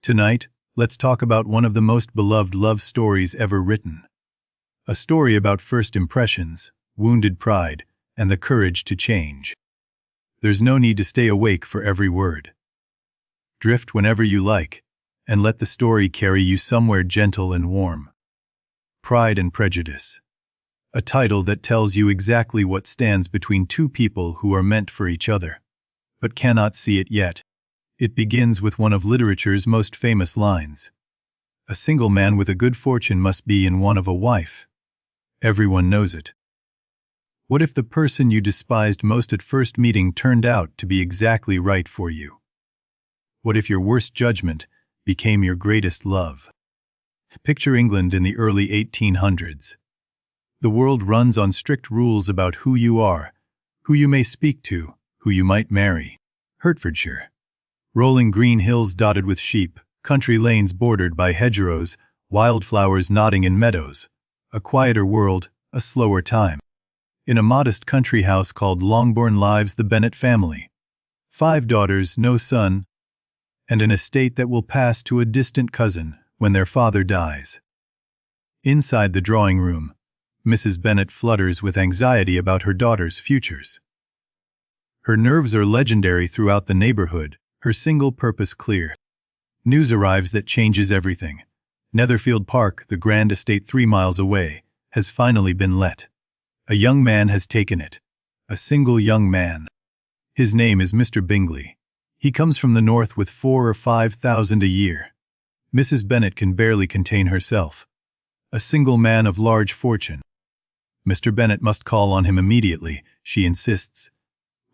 Tonight, let's talk about one of the most beloved love stories ever written. A story about first impressions, wounded pride, and the courage to change. There's no need to stay awake for every word. Drift whenever you like, and let the story carry you somewhere gentle and warm. Pride and Prejudice. A title that tells you exactly what stands between two people who are meant for each other, but cannot see it yet. It begins with one of literature's most famous lines. A single man with a good fortune must be in want of a wife. Everyone knows it. What if the person you despised most at first meeting turned out to be exactly right for you? What if your worst judgment became your greatest love? Picture England in the early 1800s. The world runs on strict rules about who you are, who you may speak to, who you might marry. Hertfordshire. Rolling green hills dotted with sheep, country lanes bordered by hedgerows, wildflowers nodding in meadows. A quieter world, a slower time. In a modest country house called Longbourn lives the Bennet family. 5 daughters, no son, and an estate that will pass to a distant cousin when their father dies. Inside the drawing room, Mrs. Bennet flutters with anxiety about her daughters' futures. Her nerves are legendary throughout the neighborhood, her single purpose clear. News arrives that changes everything. Netherfield Park, the grand estate 3 miles away, has finally been let. A young man has taken it. A single young man. His name is Mr. Bingley. He comes from the north with 4,000 or 5,000 a year. Mrs. Bennet can barely contain herself. A single man of large fortune. Mr. Bennet must call on him immediately, she insists.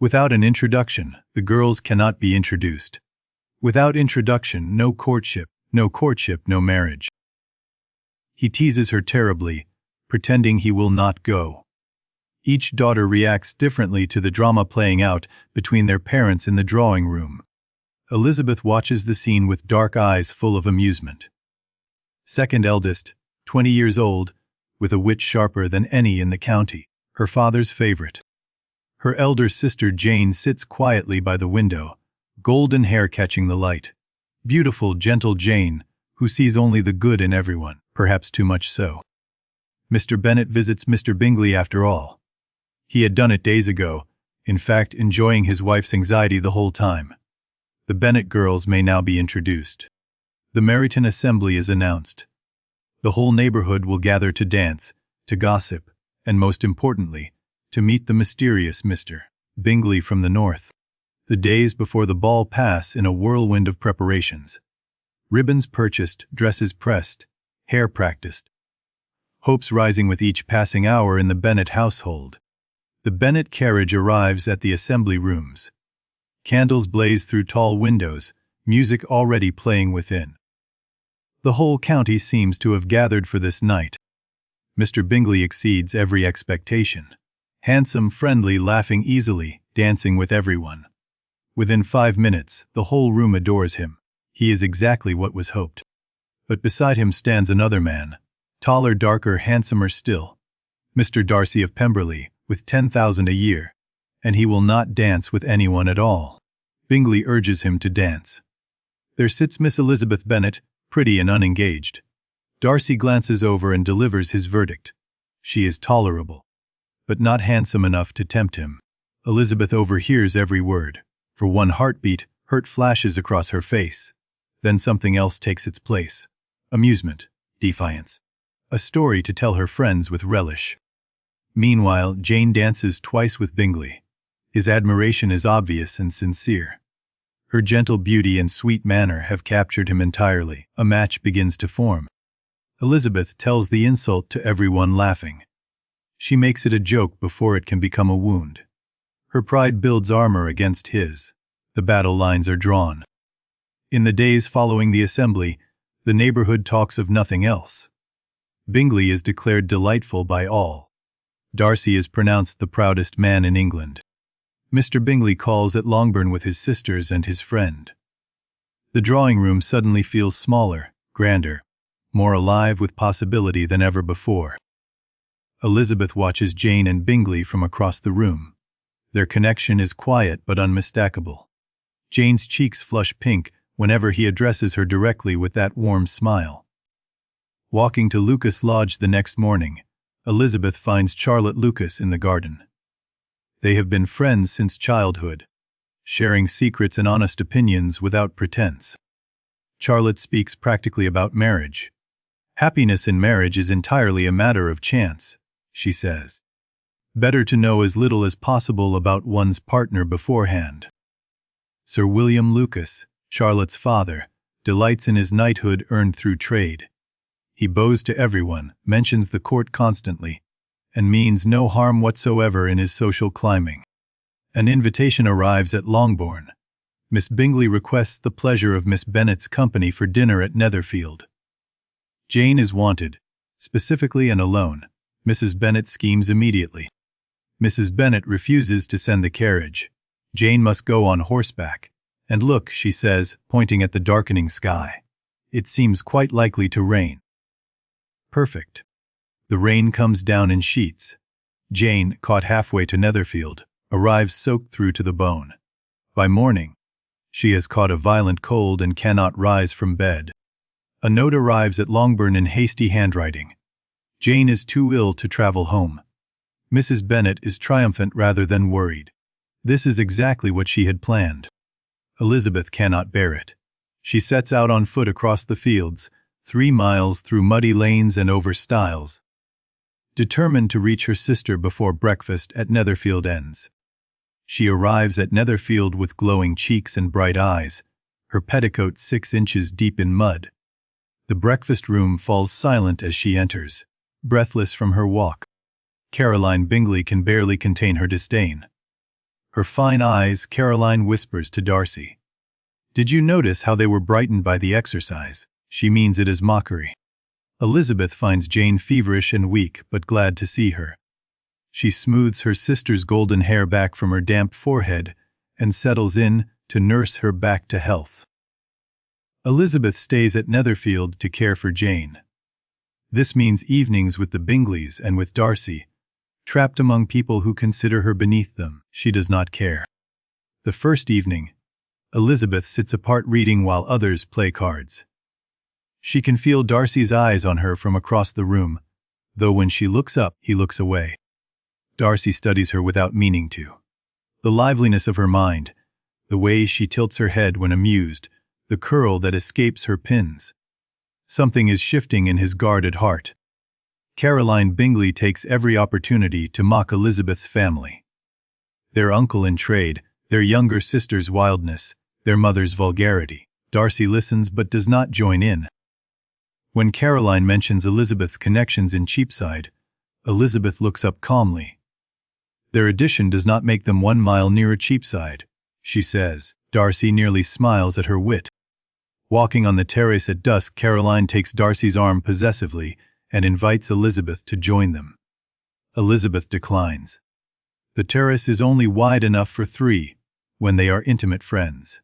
Without an introduction, the girls cannot be introduced. Without introduction, no courtship, no marriage. He teases her terribly, pretending he will not go. Each daughter reacts differently to the drama playing out between their parents in the drawing room. Elizabeth watches the scene with dark eyes full of amusement. Second eldest, 20 years old, with a wit sharper than any in the county, her father's favorite. Her elder sister Jane sits quietly by the window, golden hair catching the light. Beautiful, gentle Jane, who sees only the good in everyone, perhaps too much so. Mr. Bennet visits Mr. Bingley after all. He had done it days ago, in fact enjoying his wife's anxiety the whole time. The Bennet girls may now be introduced. The Meryton assembly is announced. The whole neighborhood will gather to dance, to gossip, and most importantly, to meet the mysterious Mr. Bingley from the north. The days before the ball pass in a whirlwind of preparations. Ribbons purchased, dresses pressed, hair practiced. Hopes rising with each passing hour in the Bennet household. The Bennet carriage arrives at the assembly rooms. Candles blaze through tall windows, music already playing within. The whole county seems to have gathered for this night. Mr. Bingley exceeds every expectation. Handsome, friendly, laughing easily, dancing with everyone. Within 5 minutes, the whole room adores him. He is exactly what was hoped. But beside him stands another man, taller, darker, handsomer still. Mr. Darcy of Pemberley, with 10,000 a year, and he will not dance with anyone at all. Bingley urges him to dance. There sits Miss Elizabeth Bennet, pretty and unengaged. Darcy glances over and delivers his verdict. She is tolerable, but not handsome enough to tempt him. Elizabeth overhears every word. For one heartbeat, hurt flashes across her face. Then something else takes its place. Amusement, defiance. A story to tell her friends with relish. Meanwhile, Jane dances twice with Bingley. His admiration is obvious and sincere. Her gentle beauty and sweet manner have captured him entirely. A match begins to form. Elizabeth tells the insult to everyone laughing. She makes it a joke before it can become a wound. Her pride builds armor against his. The battle lines are drawn. In the days following the assembly, the neighborhood talks of nothing else. Bingley is declared delightful by all. Darcy is pronounced the proudest man in England. Mr. Bingley calls at Longbourn with his sisters and his friend. The drawing room suddenly feels smaller, grander, more alive with possibility than ever before. Elizabeth watches Jane and Bingley from across the room. Their connection is quiet but unmistakable. Jane's cheeks flush pink whenever he addresses her directly with that warm smile. Walking to Lucas Lodge the next morning, Elizabeth finds Charlotte Lucas in the garden. They have been friends since childhood, sharing secrets and honest opinions without pretense. Charlotte speaks practically about marriage. Happiness in marriage is entirely a matter of chance, she says. Better to know as little as possible about one's partner beforehand. Sir William Lucas, Charlotte's father, delights in his knighthood earned through trade. He bows to everyone, mentions the court constantly, and means no harm whatsoever in his social climbing. An invitation arrives at Longbourn. Miss Bingley requests the pleasure of Miss Bennet's company for dinner at Netherfield. Jane is wanted, specifically and alone. Mrs. Bennet schemes immediately. Mrs. Bennet refuses to send the carriage. Jane must go on horseback. And look, she says, pointing at the darkening sky. It seems quite likely to rain. Perfect. The rain comes down in sheets. Jane, caught halfway to Netherfield, arrives soaked through to the bone. By morning, she has caught a violent cold and cannot rise from bed. A note arrives at Longbourn in hasty handwriting. Jane is too ill to travel home. Mrs. Bennet is triumphant rather than worried. This is exactly what she had planned. Elizabeth cannot bear it. She sets out on foot across the fields, 3 miles through muddy lanes and over stiles, determined to reach her sister before breakfast at Netherfield ends. She arrives at Netherfield with glowing cheeks and bright eyes, her petticoat 6 inches deep in mud. The breakfast room falls silent as she enters, breathless from her walk. Caroline Bingley can barely contain her disdain. Her fine eyes, Caroline whispers to Darcy. "Did you notice how they were brightened by the exercise?" She means it as mockery. Elizabeth finds Jane feverish and weak, but glad to see her. She smooths her sister's golden hair back from her damp forehead and settles in to nurse her back to health. Elizabeth stays at Netherfield to care for Jane. This means evenings with the Bingleys and with Darcy, trapped among people who consider her beneath them. She does not care. The first evening, Elizabeth sits apart reading while others play cards. She can feel Darcy's eyes on her from across the room, though when she looks up, he looks away. Darcy studies her without meaning to. The liveliness of her mind, the way she tilts her head when amused, the curl that escapes her pins. Something is shifting in his guarded heart. Caroline Bingley takes every opportunity to mock Elizabeth's family. Their uncle in trade, their younger sister's wildness, their mother's vulgarity. Darcy listens but does not join in. When Caroline mentions Elizabeth's connections in Cheapside, Elizabeth looks up calmly. "Their addition does not make them 1 mile nearer Cheapside," she says. Darcy nearly smiles at her wit. Walking on the terrace at dusk, Caroline takes Darcy's arm possessively and invites Elizabeth to join them. Elizabeth declines. The terrace is only wide enough for 3, when they are intimate friends.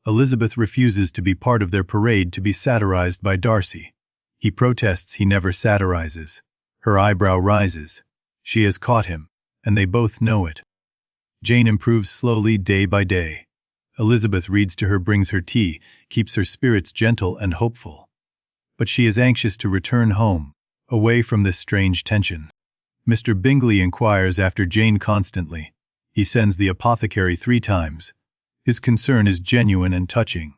Elizabeth refuses to be part of their parade to be satirized by Darcy. He protests he never satirizes. Her eyebrow rises. She has caught him, and they both know it. Jane improves slowly day by day. Elizabeth reads to her, brings her tea, keeps her spirits gentle and hopeful. But she is anxious to return home, away from this strange tension. Mr. Bingley inquires after Jane constantly. He sends the apothecary 3 times. His concern is genuine and touching,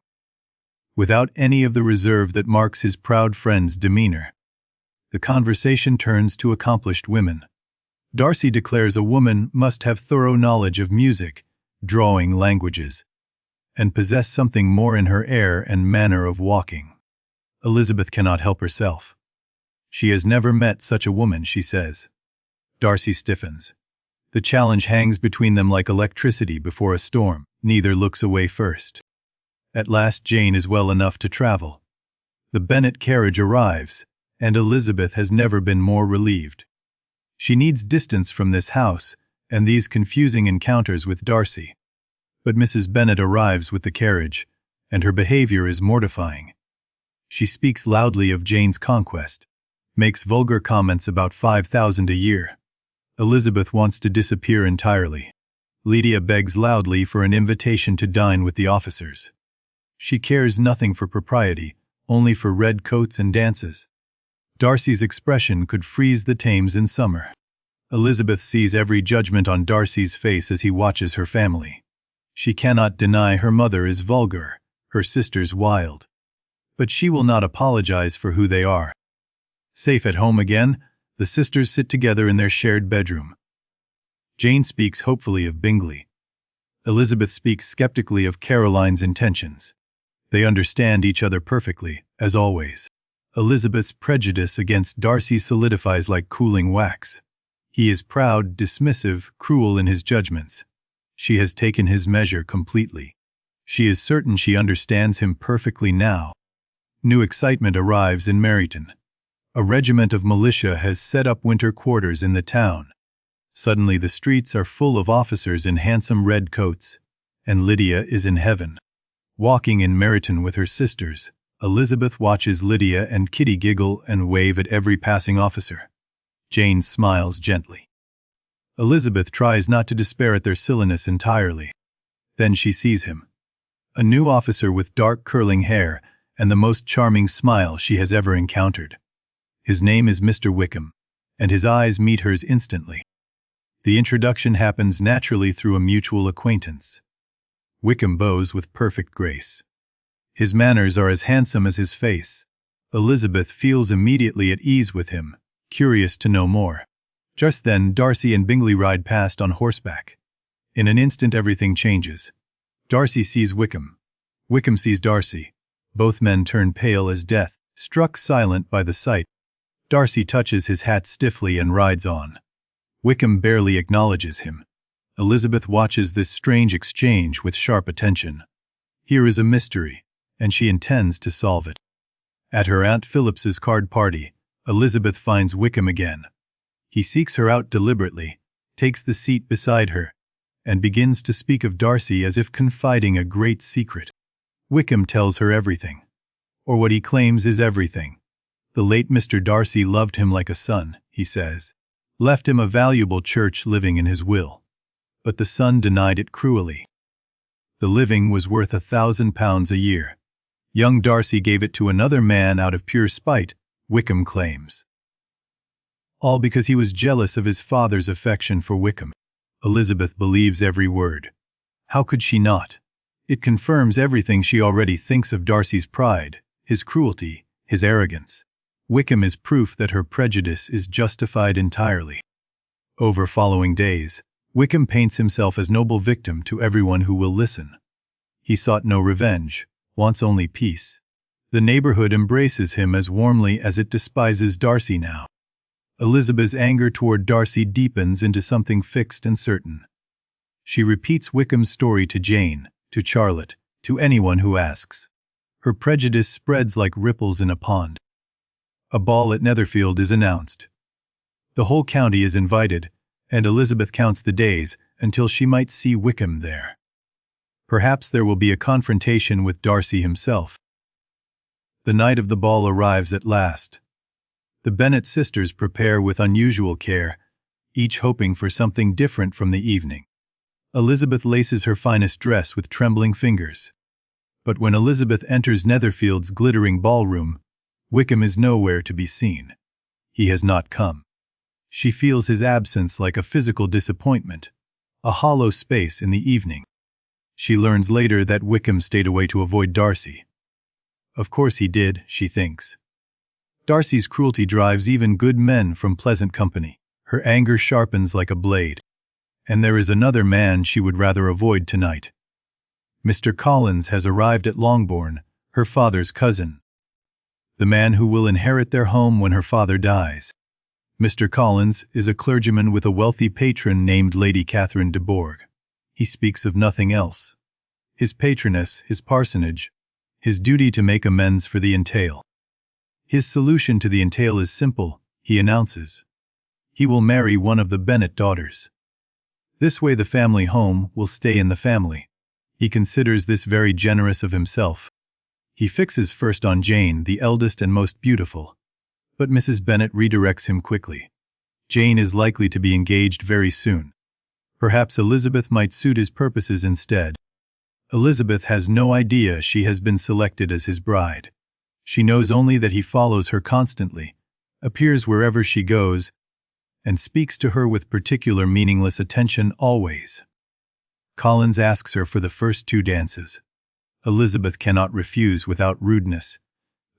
without any of the reserve that marks his proud friend's demeanor. The conversation turns to accomplished women. Darcy declares a woman must have thorough knowledge of music, drawing languages, and possess something more in her air and manner of walking. Elizabeth cannot help herself. She has never met such a woman, she says. Darcy stiffens. The challenge hangs between them like electricity before a storm. Neither looks away first. At last Jane is well enough to travel. The Bennet carriage arrives, and Elizabeth has never been more relieved. She needs distance from this house and these confusing encounters with Darcy. But Mrs. Bennet arrives with the carriage, and her behavior is mortifying. She speaks loudly of Jane's conquest, makes vulgar comments about 5,000 a year. Elizabeth wants to disappear entirely. Lydia begs loudly for an invitation to dine with the officers. She cares nothing for propriety, only for red coats and dances. Darcy's expression could freeze the Thames in summer. Elizabeth sees every judgment on Darcy's face as he watches her family. She cannot deny her mother is vulgar, her sisters wild. But she will not apologize for who they are. Safe at home again, the sisters sit together in their shared bedroom. Jane speaks hopefully of Bingley. Elizabeth speaks skeptically of Caroline's intentions. They understand each other perfectly, as always. Elizabeth's prejudice against Darcy solidifies like cooling wax. He is proud, dismissive, cruel in his judgments. She has taken his measure completely. She is certain she understands him perfectly now. New excitement arrives in Meryton. A regiment of militia has set up winter quarters in the town. Suddenly the streets are full of officers in handsome red coats, and Lydia is in heaven. Walking in Meryton with her sisters, Elizabeth watches Lydia and Kitty giggle and wave at every passing officer. Jane smiles gently. Elizabeth tries not to despair at their silliness entirely. Then she sees him. A new officer with dark curling hair and the most charming smile she has ever encountered. His name is Mr. Wickham, and his eyes meet hers instantly. The introduction happens naturally through a mutual acquaintance. Wickham bows with perfect grace. His manners are as handsome as his face. Elizabeth feels immediately at ease with him, curious to know more. Just then, Darcy and Bingley ride past on horseback. In an instant everything changes. Darcy sees Wickham. Wickham sees Darcy. Both men turn pale as death, struck silent by the sight. Darcy touches his hat stiffly and rides on. Wickham barely acknowledges him. Elizabeth watches this strange exchange with sharp attention. Here is a mystery, and she intends to solve it. At her Aunt Phillips's card party, Elizabeth finds Wickham again. He seeks her out deliberately, takes the seat beside her, and begins to speak of Darcy as if confiding a great secret. Wickham tells her everything, or what he claims is everything. The late Mr. Darcy loved him like a son, he says. Left him a valuable church living in his will. But the son denied it cruelly. The living was worth £1,000 a year. Young Darcy gave it to another man out of pure spite, Wickham claims. All because he was jealous of his father's affection for Wickham. Elizabeth believes every word. How could she not? It confirms everything she already thinks of Darcy's pride, his cruelty, his arrogance. Wickham is proof that her prejudice is justified entirely. Over following days, Wickham paints himself as noble victim to everyone who will listen. He sought no revenge, wants only peace. The neighborhood embraces him as warmly as it despises Darcy now. Elizabeth's anger toward Darcy deepens into something fixed and certain. She repeats Wickham's story to Jane, to Charlotte, to anyone who asks. Her prejudice spreads like ripples in a pond. A ball at Netherfield is announced. The whole county is invited, and Elizabeth counts the days until she might see Wickham there. Perhaps there will be a confrontation with Darcy himself. The night of the ball arrives at last. The Bennet sisters prepare with unusual care, each hoping for something different from the evening. Elizabeth laces her finest dress with trembling fingers. But when Elizabeth enters Netherfield's glittering ballroom, Wickham is nowhere to be seen. He has not come. She feels his absence like a physical disappointment, a hollow space in the evening. She learns later that Wickham stayed away to avoid Darcy. Of course he did, she thinks. Darcy's cruelty drives even good men from pleasant company. Her anger sharpens like a blade. And there is another man she would rather avoid tonight. Mr. Collins has arrived at Longbourn, her father's cousin. The man who will inherit their home when her father dies. Mr. Collins is a clergyman with a wealthy patron named Lady Catherine de Bourgh. He speaks of nothing else. His patroness, his parsonage, his duty to make amends for the entail. His solution to the entail is simple, he announces. He will marry one of the Bennet daughters. This way the family home will stay in the family. He considers this very generous of himself. He fixes first on Jane, the eldest and most beautiful. But Mrs. Bennet redirects him quickly. Jane is likely to be engaged very soon. Perhaps Elizabeth might suit his purposes instead. Elizabeth has no idea she has been selected as his bride. She knows only that he follows her constantly, appears wherever she goes, and speaks to her with particular meaningless attention always. Collins asks her for the first 2 dances. Elizabeth cannot refuse without rudeness,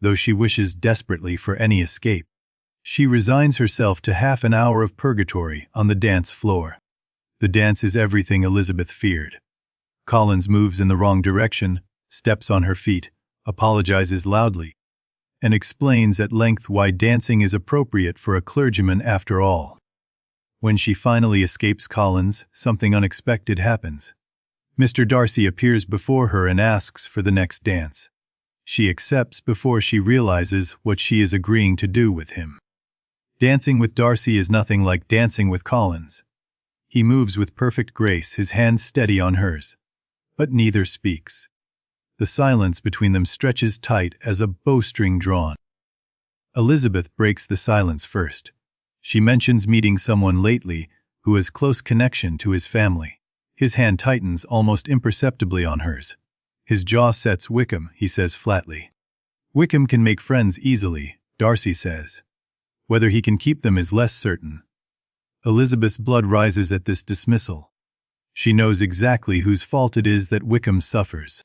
though she wishes desperately for any escape. She resigns herself to half an hour of purgatory on the dance floor. The dance is everything Elizabeth feared. Collins moves in the wrong direction, steps on her feet, apologizes loudly, and explains at length why dancing is appropriate for a clergyman after all. When she finally escapes Collins, something unexpected happens. Mr. Darcy appears before her and asks for the next dance. She accepts before she realizes what she is agreeing to do with him. Dancing with Darcy is nothing like dancing with Collins. He moves with perfect grace, his hand steady on hers. But neither speaks. The silence between them stretches tight as a bowstring drawn. Elizabeth breaks the silence first. She mentions meeting someone lately who has close connection to his family. His hand tightens almost imperceptibly on hers. His jaw sets. Wickham, he says flatly. Wickham can make friends easily, Darcy says. Whether he can keep them is less certain. Elizabeth's blood rises at this dismissal. She knows exactly whose fault it is that Wickham suffers.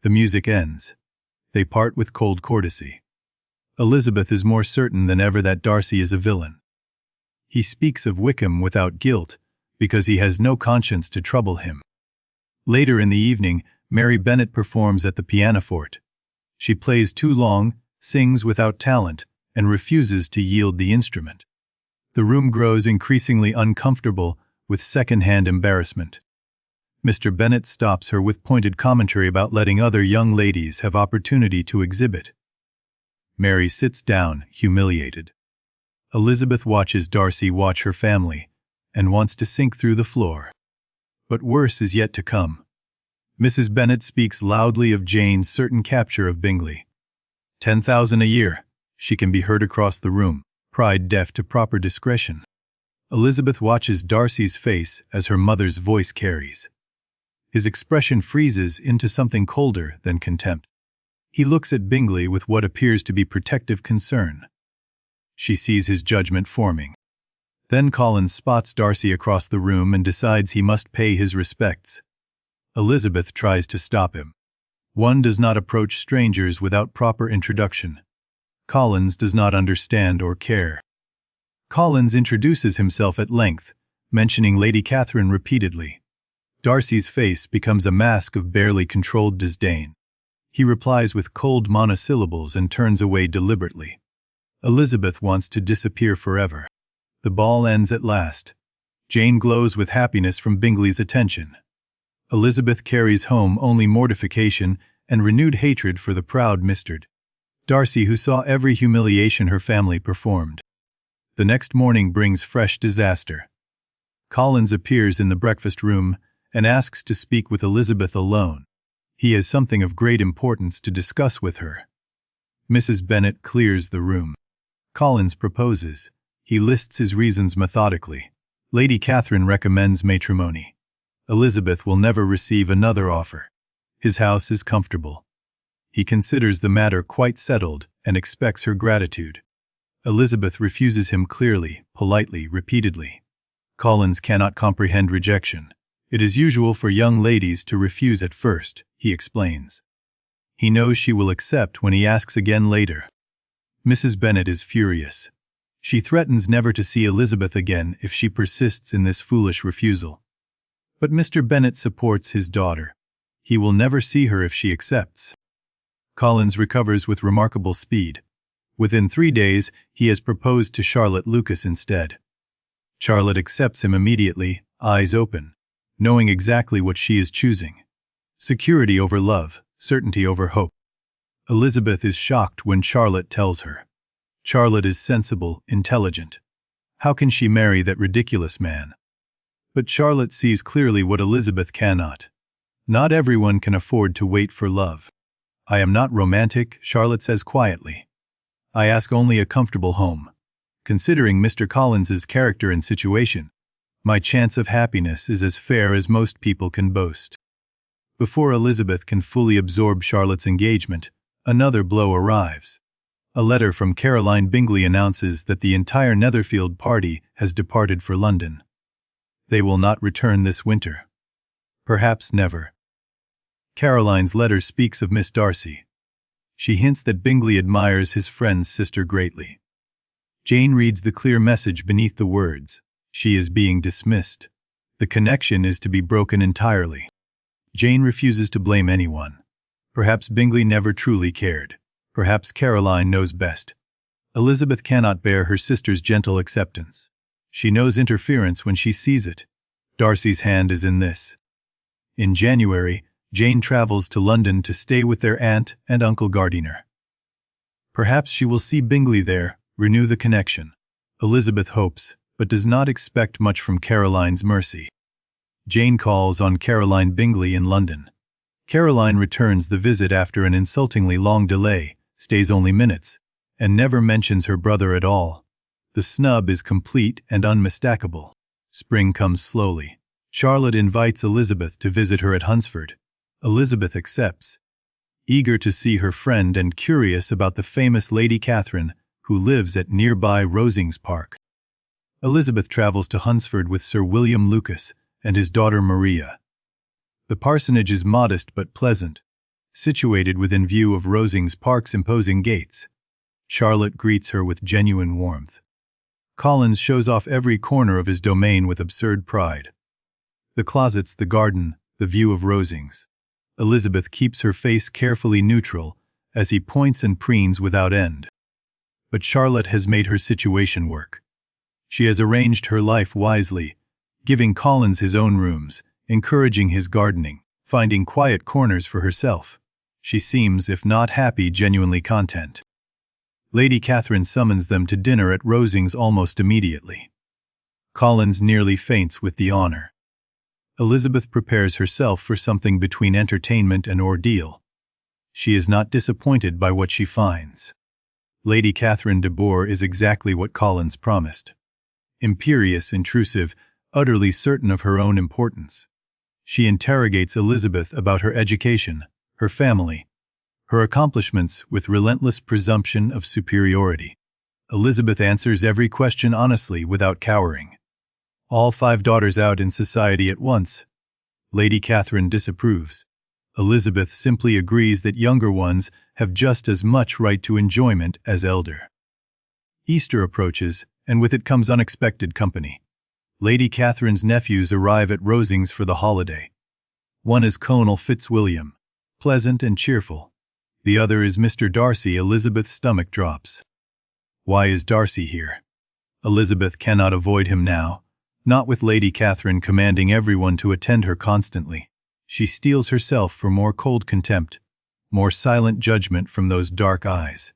The music ends. They part with cold courtesy. Elizabeth is more certain than ever that Darcy is a villain. He speaks of Wickham without guilt, because he has no conscience to trouble him. Later in the evening, Mary Bennet performs at the pianoforte. She plays too long, sings without talent, and refuses to yield the instrument. The room grows increasingly uncomfortable with second-hand embarrassment. Mr. Bennet stops her with pointed commentary about letting other young ladies have opportunity to exhibit. Mary sits down, humiliated. Elizabeth watches Darcy watch her family, and wants to sink through the floor. But worse is yet to come. Mrs. Bennet speaks loudly of Jane's certain capture of Bingley. 10,000 a year, she can be heard across the room, pride deaf to proper discretion. Elizabeth watches Darcy's face as her mother's voice carries. His expression freezes into something colder than contempt. He looks at Bingley with what appears to be protective concern. She sees his judgment forming. Then Collins spots Darcy across the room and decides he must pay his respects. Elizabeth tries to stop him. One does not approach strangers without proper introduction. Collins does not understand or care. Collins introduces himself at length, mentioning Lady Catherine repeatedly. Darcy's face becomes a mask of barely controlled disdain. He replies with cold monosyllables and turns away deliberately. Elizabeth wants to disappear forever. The ball ends at last. Jane glows with happiness from Bingley's attention. Elizabeth carries home only mortification and renewed hatred for the proud Mr. Darcy, who saw every humiliation her family performed. The next morning brings fresh disaster. Collins appears in the breakfast room and asks to speak with Elizabeth alone. He has something of great importance to discuss with her. Mrs. Bennet clears the room. Collins proposes. He lists his reasons methodically. Lady Catherine recommends matrimony. Elizabeth will never receive another offer. His house is comfortable. He considers the matter quite settled and expects her gratitude. Elizabeth refuses him clearly, politely, repeatedly. Collins cannot comprehend rejection. It is usual for young ladies to refuse at first, he explains. He knows she will accept when he asks again later. Mrs. Bennet is furious. She threatens never to see Elizabeth again if she persists in this foolish refusal. But Mr. Bennet supports his daughter. He will never see her if she accepts. Collins recovers with remarkable speed. Within 3 days, he has proposed to Charlotte Lucas instead. Charlotte accepts him immediately, eyes open, knowing exactly what she is choosing. Security over love, certainty over hope. Elizabeth is shocked when Charlotte tells her. Charlotte is sensible, intelligent. How can she marry that ridiculous man? But Charlotte sees clearly what Elizabeth cannot. Not everyone can afford to wait for love. I am not romantic, Charlotte says quietly. I ask only a comfortable home. Considering Mr. Collins's character and situation, my chance of happiness is as fair as most people can boast. Before Elizabeth can fully absorb Charlotte's engagement, another blow arrives. A letter from Caroline Bingley announces that the entire Netherfield party has departed for London. They will not return this winter. Perhaps never. Caroline's letter speaks of Miss Darcy. She hints that Bingley admires his friend's sister greatly. Jane reads the clear message beneath the words. She is being dismissed. The connection is to be broken entirely. Jane refuses to blame anyone. Perhaps Bingley never truly cared. Perhaps Caroline knows best. Elizabeth cannot bear her sister's gentle acceptance. She knows interference when she sees it. Darcy's hand is in this. In January, Jane travels to London to stay with their aunt and Uncle Gardiner. Perhaps she will see Bingley there, renew the connection. Elizabeth hopes, but does not expect much from Caroline's mercy. Jane calls on Caroline Bingley in London. Caroline returns the visit after an insultingly long delay, stays only minutes, and never mentions her brother at all. The snub is complete and unmistakable. Spring comes slowly. Charlotte invites Elizabeth to visit her at Hunsford. Elizabeth accepts. Eager to see her friend and curious about the famous Lady Catherine, who lives at nearby Rosings Park. Elizabeth travels to Hunsford with Sir William Lucas and his daughter Maria. The parsonage is modest but pleasant, situated within view of Rosings Park's imposing gates. Charlotte greets her with genuine warmth. Collins shows off every corner of his domain with absurd pride. The closets, the garden, the view of Rosings. Elizabeth keeps her face carefully neutral as he points and preens without end. But Charlotte has made her situation work. She has arranged her life wisely, giving Collins his own rooms, encouraging his gardening, finding quiet corners for herself. She seems, if not happy, genuinely content. Lady Catherine summons them to dinner at Rosings almost immediately. Collins nearly faints with the honor. Elizabeth prepares herself for something between entertainment and ordeal. She is not disappointed by what she finds. Lady Catherine de Bourgh is exactly what Collins promised. Imperious, intrusive, utterly certain of her own importance. She interrogates Elizabeth about her education, her family, her accomplishments with relentless presumption of superiority. Elizabeth answers every question honestly without cowering. All 5 daughters out in society at once. Lady Catherine disapproves. Elizabeth simply agrees that younger ones have just as much right to enjoyment as elder. Easter approaches, and with it comes unexpected company. Lady Catherine's nephews arrive at Rosings for the holiday. One is Colonel Fitzwilliam, pleasant and cheerful. The other is Mr. Darcy. Elizabeth's stomach drops. Why is Darcy here? Elizabeth cannot avoid him now, not with Lady Catherine commanding everyone to attend her constantly. She steels herself for more cold contempt, more silent judgment from those dark eyes.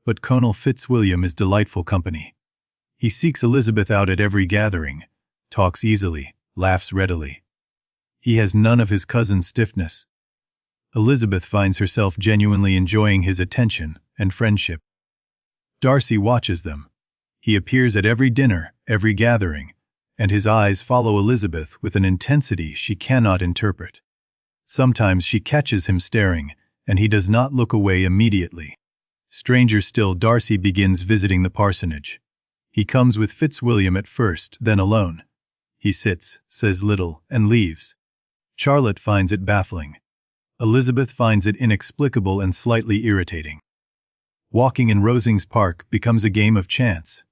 But Colonel Fitzwilliam is delightful company. He seeks Elizabeth out at every gathering, talks easily, laughs readily. He has none of his cousin's stiffness. Elizabeth finds herself genuinely enjoying his attention and friendship. Darcy watches them. He appears at every dinner, every gathering, and his eyes follow Elizabeth with an intensity she cannot interpret. Sometimes she catches him staring, and he does not look away immediately. Stranger still, Darcy begins visiting the parsonage. He comes with Fitzwilliam at first, then alone. He sits, says little, and leaves. Charlotte finds it baffling. Elizabeth finds it inexplicable and slightly irritating. Walking in Rosings Park becomes a game of chance.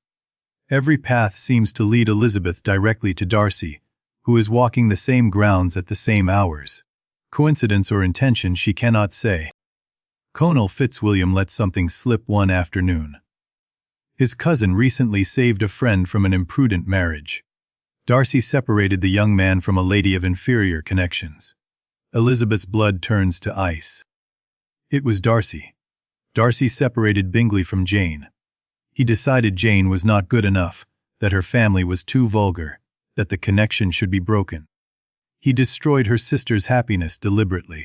Every path seems to lead Elizabeth directly to Darcy, who is walking the same grounds at the same hours. Coincidence or intention she cannot say. Colonel Fitzwilliam lets something slip one afternoon. His cousin recently saved a friend from an imprudent marriage. Darcy separated the young man from a lady of inferior connections. Elizabeth's blood turns to ice. It was Darcy. Darcy separated Bingley from Jane. He decided Jane was not good enough, that her family was too vulgar, that the connection should be broken. He destroyed her sister's happiness deliberately.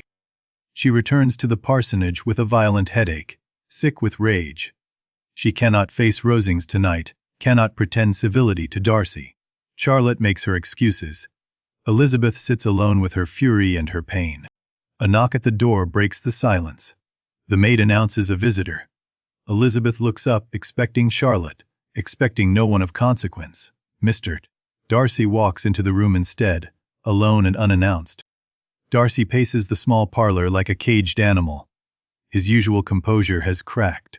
She returns to the parsonage with a violent headache, sick with rage. She cannot face Rosings tonight, cannot pretend civility to Darcy. Charlotte makes her excuses. Elizabeth sits alone with her fury and her pain. A knock at the door breaks the silence. The maid announces a visitor. Elizabeth looks up, expecting Charlotte, expecting no one of consequence. Mr. Darcy walks into the room instead, alone and unannounced. Darcy paces the small parlor like a caged animal. His usual composure has cracked.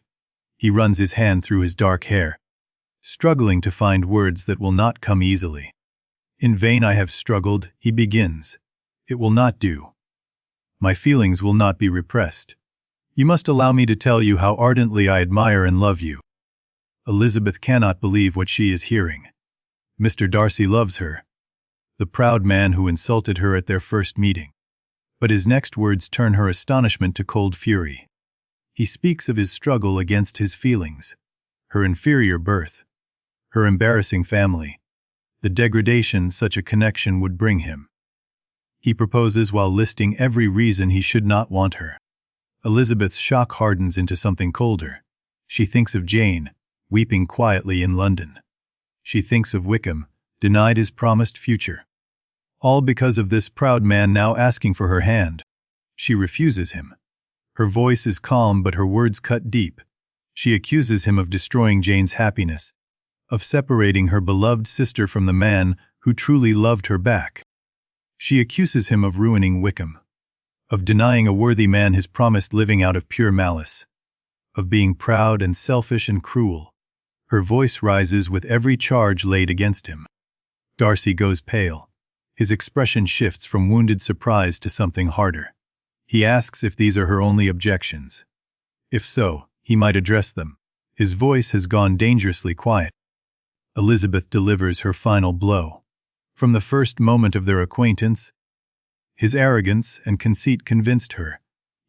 He runs his hand through his dark hair, struggling to find words that will not come easily. In vain I have struggled, he begins. It will not do. My feelings will not be repressed. You must allow me to tell you how ardently I admire and love you. Elizabeth cannot believe what she is hearing. Mr. Darcy loves her, the proud man who insulted her at their first meeting. But his next words turn her astonishment to cold fury. He speaks of his struggle against his feelings, her inferior birth, her embarrassing family, the degradation such a connection would bring him. He proposes while listing every reason he should not want her. Elizabeth's shock hardens into something colder. She thinks of Jane, weeping quietly in London. She thinks of Wickham, denied his promised future. All because of this proud man now asking for her hand. She refuses him. Her voice is calm but her words cut deep. She accuses him of destroying Jane's happiness, of separating her beloved sister from the man who truly loved her back. She accuses him of ruining Wickham, of denying a worthy man his promised living out of pure malice, of being proud and selfish and cruel. Her voice rises with every charge laid against him. Darcy goes pale. His expression shifts from wounded surprise to something harder. He asks if these are her only objections. If so, he might address them. His voice has gone dangerously quiet. Elizabeth delivers her final blow. From the first moment of their acquaintance, his arrogance and conceit convinced her.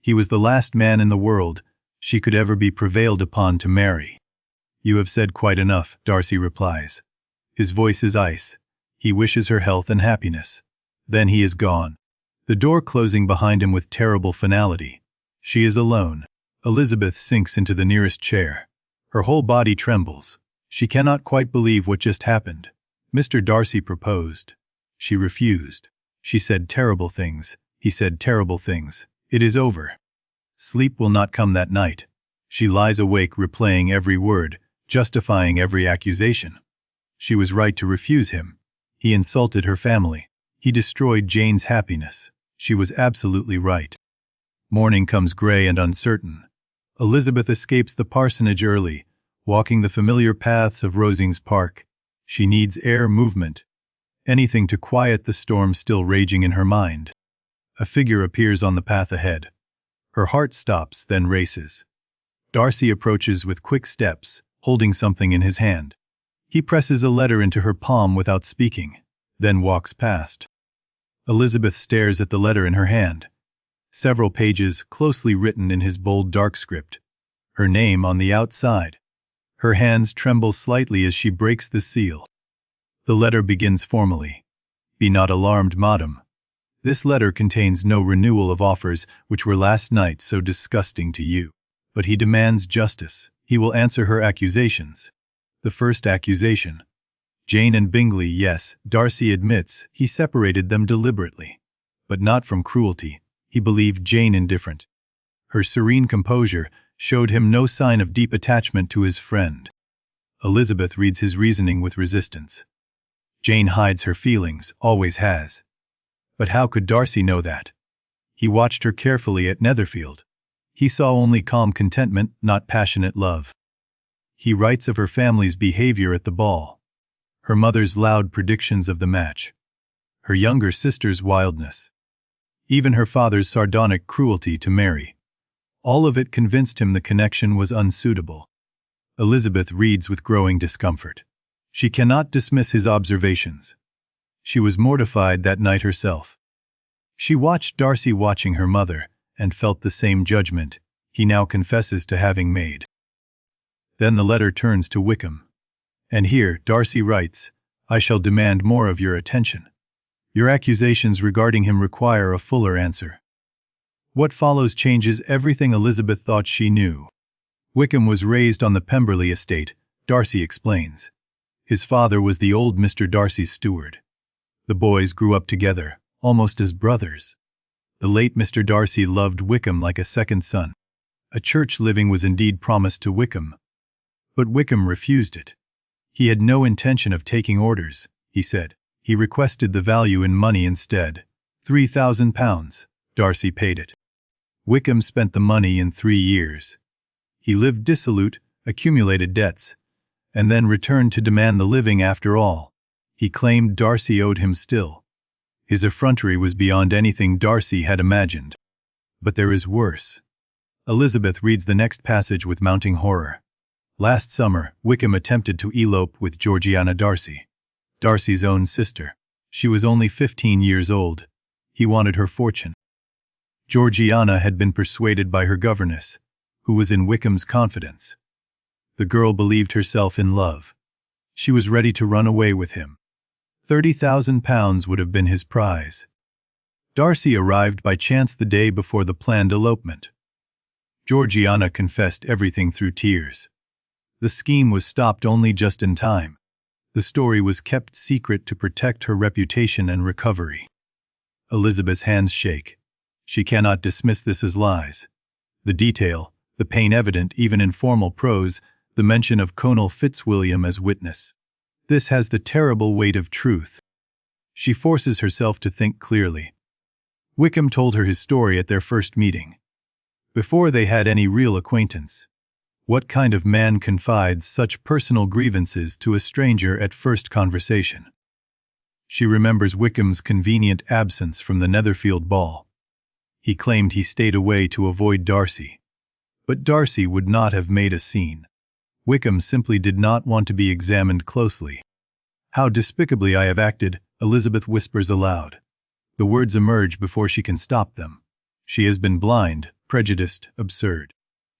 He was the last man in the world she could ever be prevailed upon to marry. You have said quite enough, Darcy replies. His voice is ice. He wishes her health and happiness. Then he is gone, the door closing behind him with terrible finality. She is alone. Elizabeth sinks into the nearest chair. Her whole body trembles. She cannot quite believe what just happened. Mr. Darcy proposed. She refused. She said terrible things. He said terrible things. It is over. Sleep will not come that night. She lies awake replaying every word, justifying every accusation. She was right to refuse him. He insulted her family. He destroyed Jane's happiness. She was absolutely right. Morning comes gray and uncertain. Elizabeth escapes the parsonage early, walking the familiar paths of Rosings Park. She needs air, movement, anything to quiet the storm still raging in her mind. A figure appears on the path ahead. Her heart stops, then races. Darcy approaches with quick steps, holding something in his hand. He presses a letter into her palm without speaking, then walks past. Elizabeth stares at the letter in her hand. Several pages closely written in his bold dark script. Her name on the outside. Her hands tremble slightly as she breaks the seal. The letter begins formally. Be not alarmed, madam. This letter contains no renewal of offers which were last night so disgusting to you. But he demands justice. He will answer her accusations. The first accusation. Jane and Bingley, yes, Darcy admits he separated them deliberately. But not from cruelty. He believed Jane indifferent. Her serene composure showed him no sign of deep attachment to his friend. Elizabeth reads his reasoning with resistance. Jane hides her feelings, always has. But how could Darcy know that? He watched her carefully at Netherfield. He saw only calm contentment, not passionate love. He writes of her family's behavior at the ball, her mother's loud predictions of the match, her younger sister's wildness, even her father's sardonic cruelty to Mary. All of it convinced him the connection was unsuitable. Elizabeth reads with growing discomfort. She cannot dismiss his observations. She was mortified that night herself. She watched Darcy watching her mother, and felt the same judgment he now confesses to having made. Then the letter turns to Wickham. And here, Darcy writes, I shall demand more of your attention. Your accusations regarding him require a fuller answer. What follows changes everything Elizabeth thought she knew. Wickham was raised on the Pemberley estate, Darcy explains. His father was the old Mr. Darcy's steward. The boys grew up together, almost as brothers. The late Mr. Darcy loved Wickham like a second son. A church living was indeed promised to Wickham, but Wickham refused it. He had no intention of taking orders, he said. He requested the value in money instead. £3,000. Darcy paid it. Wickham spent the money in 3 years. He lived dissolute, accumulated debts, and then returned to demand the living after all. He claimed Darcy owed him still. His effrontery was beyond anything Darcy had imagined. But there is worse. Elizabeth reads the next passage with mounting horror. Last summer, Wickham attempted to elope with Georgiana Darcy, Darcy's own sister. She was only 15 years old. He wanted her fortune. Georgiana had been persuaded by her governess, who was in Wickham's confidence. The girl believed herself in love. She was ready to run away with him. £30,000 would have been his prize. Darcy arrived by chance the day before the planned elopement. Georgiana confessed everything through tears. The scheme was stopped only just in time. The story was kept secret to protect her reputation and recovery. Elizabeth's hands shake. She cannot dismiss this as lies. The detail, the pain evident even in formal prose, the mention of Colonel Fitzwilliam as witness. This has the terrible weight of truth. She forces herself to think clearly. Wickham told her his story at their first meeting, before they had any real acquaintance. What kind of man confides such personal grievances to a stranger at first conversation? She remembers Wickham's convenient absence from the Netherfield ball. He claimed he stayed away to avoid Darcy. But Darcy would not have made a scene. Wickham simply did not want to be examined closely. How despicably I have acted, Elizabeth whispers aloud. The words emerge before she can stop them. She has been blind, prejudiced, absurd.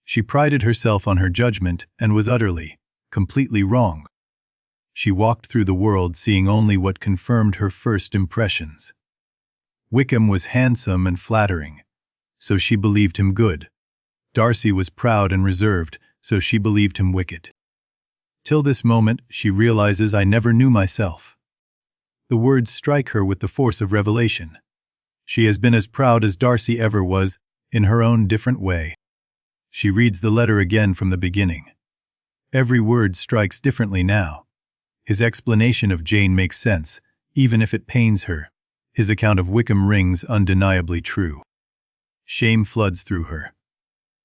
She prided herself on her judgment and was utterly, completely wrong. She walked through the world seeing only what confirmed her first impressions. Wickham was handsome and flattering, so she believed him good. Darcy was proud and reserved, so she believed him wicked. Till this moment, she realizes I never knew myself. The words strike her with the force of revelation. She has been as proud as Darcy ever was, in her own different way. She reads the letter again from the beginning. Every word strikes differently now. His explanation of Jane makes sense, even if it pains her. His account of Wickham rings undeniably true. Shame floods through her.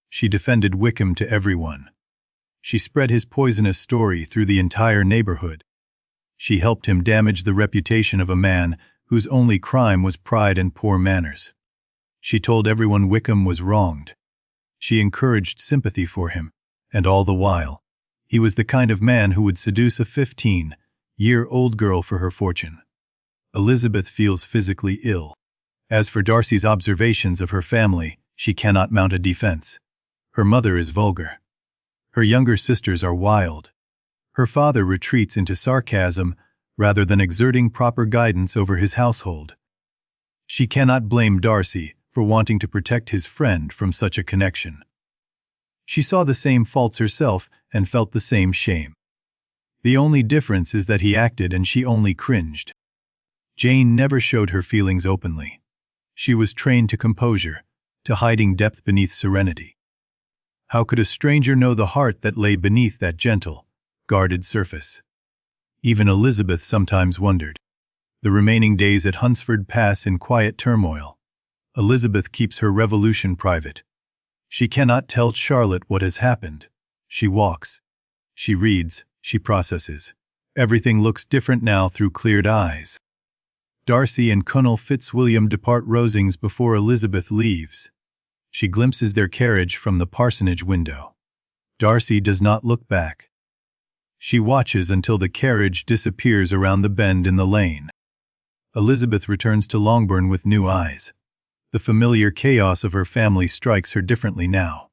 She defended Wickham to everyone. She spread his poisonous story through the entire neighborhood. She helped him damage the reputation of a man whose only crime was pride and poor manners. She told everyone Wickham was wronged. She encouraged sympathy for him, and all the while, he was the kind of man who would seduce a 15-year-old girl for her fortune. Elizabeth feels physically ill. As for Darcy's observations of her family, she cannot mount a defense. Her mother is vulgar. Her younger sisters are wild. Her father retreats into sarcasm rather than exerting proper guidance over his household. She cannot blame Darcy for wanting to protect his friend from such a connection. She saw the same faults herself and felt the same shame. The only difference is that he acted and she only cringed. Jane never showed her feelings openly. She was trained to composure, to hiding depth beneath serenity. How could a stranger know the heart that lay beneath that gentle, guarded surface? Even Elizabeth sometimes wondered. The remaining days at Hunsford pass in quiet turmoil. Elizabeth keeps her revolution private. She cannot tell Charlotte what has happened. She walks. She reads. She processes. Everything looks different now through cleared eyes. Darcy and Colonel Fitzwilliam depart Rosings before Elizabeth leaves. She glimpses their carriage from the parsonage window. Darcy does not look back. She watches until the carriage disappears around the bend in the lane. Elizabeth returns to Longbourn with new eyes. The familiar chaos of her family strikes her differently now.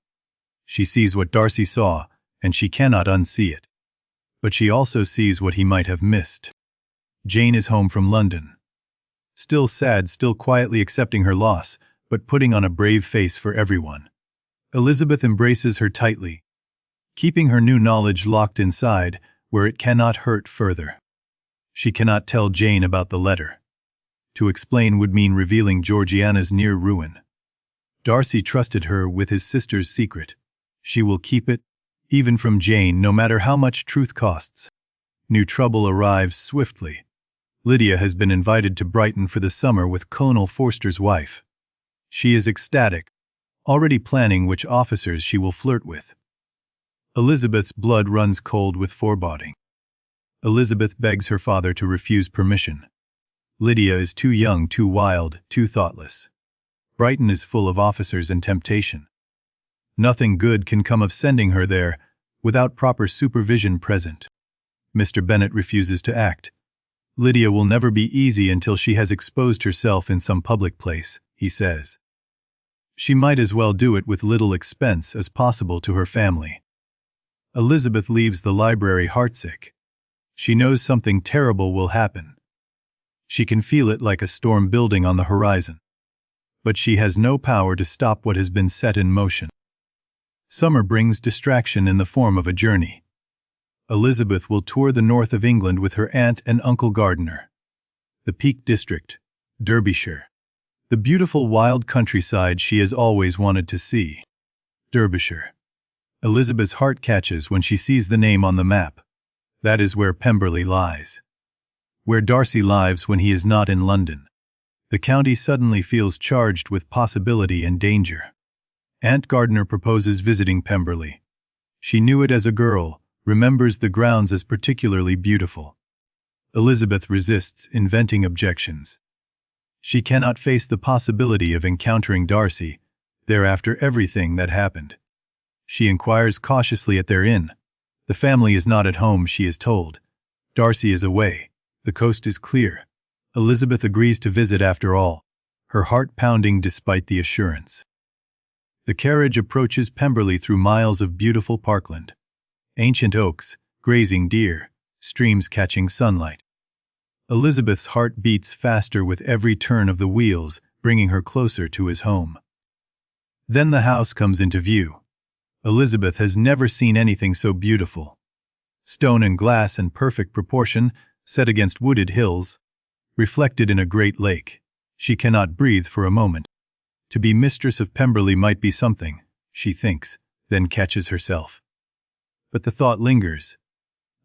She sees what Darcy saw, and she cannot unsee it. But she also sees what he might have missed. Jane is home from London. Still sad, still quietly accepting her loss, but putting on a brave face for everyone. Elizabeth embraces her tightly, keeping her new knowledge locked inside, where it cannot hurt further. She cannot tell Jane about the letter. To explain would mean revealing Georgiana's near ruin. Darcy trusted her with his sister's secret. She will keep it, even from Jane, no matter how much truth costs. New trouble arrives swiftly. Lydia has been invited to Brighton for the summer with Colonel Forster's wife. She is ecstatic, already planning which officers she will flirt with. Elizabeth's blood runs cold with foreboding. Elizabeth begs her father to refuse permission. Lydia is too young, too wild, too thoughtless. Brighton is full of officers and temptation. Nothing good can come of sending her there without proper supervision present. Mr. Bennet refuses to act. Lydia will never be easy until she has exposed herself in some public place, he says. She might as well do it with little expense as possible to her family. Elizabeth leaves the library heartsick. She knows something terrible will happen. She can feel it like a storm building on the horizon. But she has no power to stop what has been set in motion. Summer brings distraction in the form of a journey. Elizabeth will tour the north of England with her aunt and Uncle Gardiner. The Peak District, Derbyshire. The beautiful wild countryside she has always wanted to see. Derbyshire. Elizabeth's heart catches when she sees the name on the map. That is where Pemberley lies. Where Darcy lives when he is not in London. The county suddenly feels charged with possibility and danger. Aunt Gardiner proposes visiting Pemberley. She knew it as a girl, remembers the grounds as particularly beautiful. Elizabeth resists, inventing objections. She cannot face the possibility of encountering Darcy, thereafter everything that happened. She inquires cautiously at their inn. The family is not at home, she is told. Darcy is away. The coast is clear. Elizabeth agrees to visit after all, her heart pounding despite the assurance. The carriage approaches Pemberley through miles of beautiful parkland. Ancient oaks, grazing deer, streams catching sunlight. Elizabeth's heart beats faster with every turn of the wheels, bringing her closer to his home. Then the house comes into view. Elizabeth has never seen anything so beautiful. Stone and glass in perfect proportion, set against wooded hills, reflected in a great lake. She cannot breathe for a moment. To be mistress of Pemberley might be something, she thinks, then catches herself. But the thought lingers.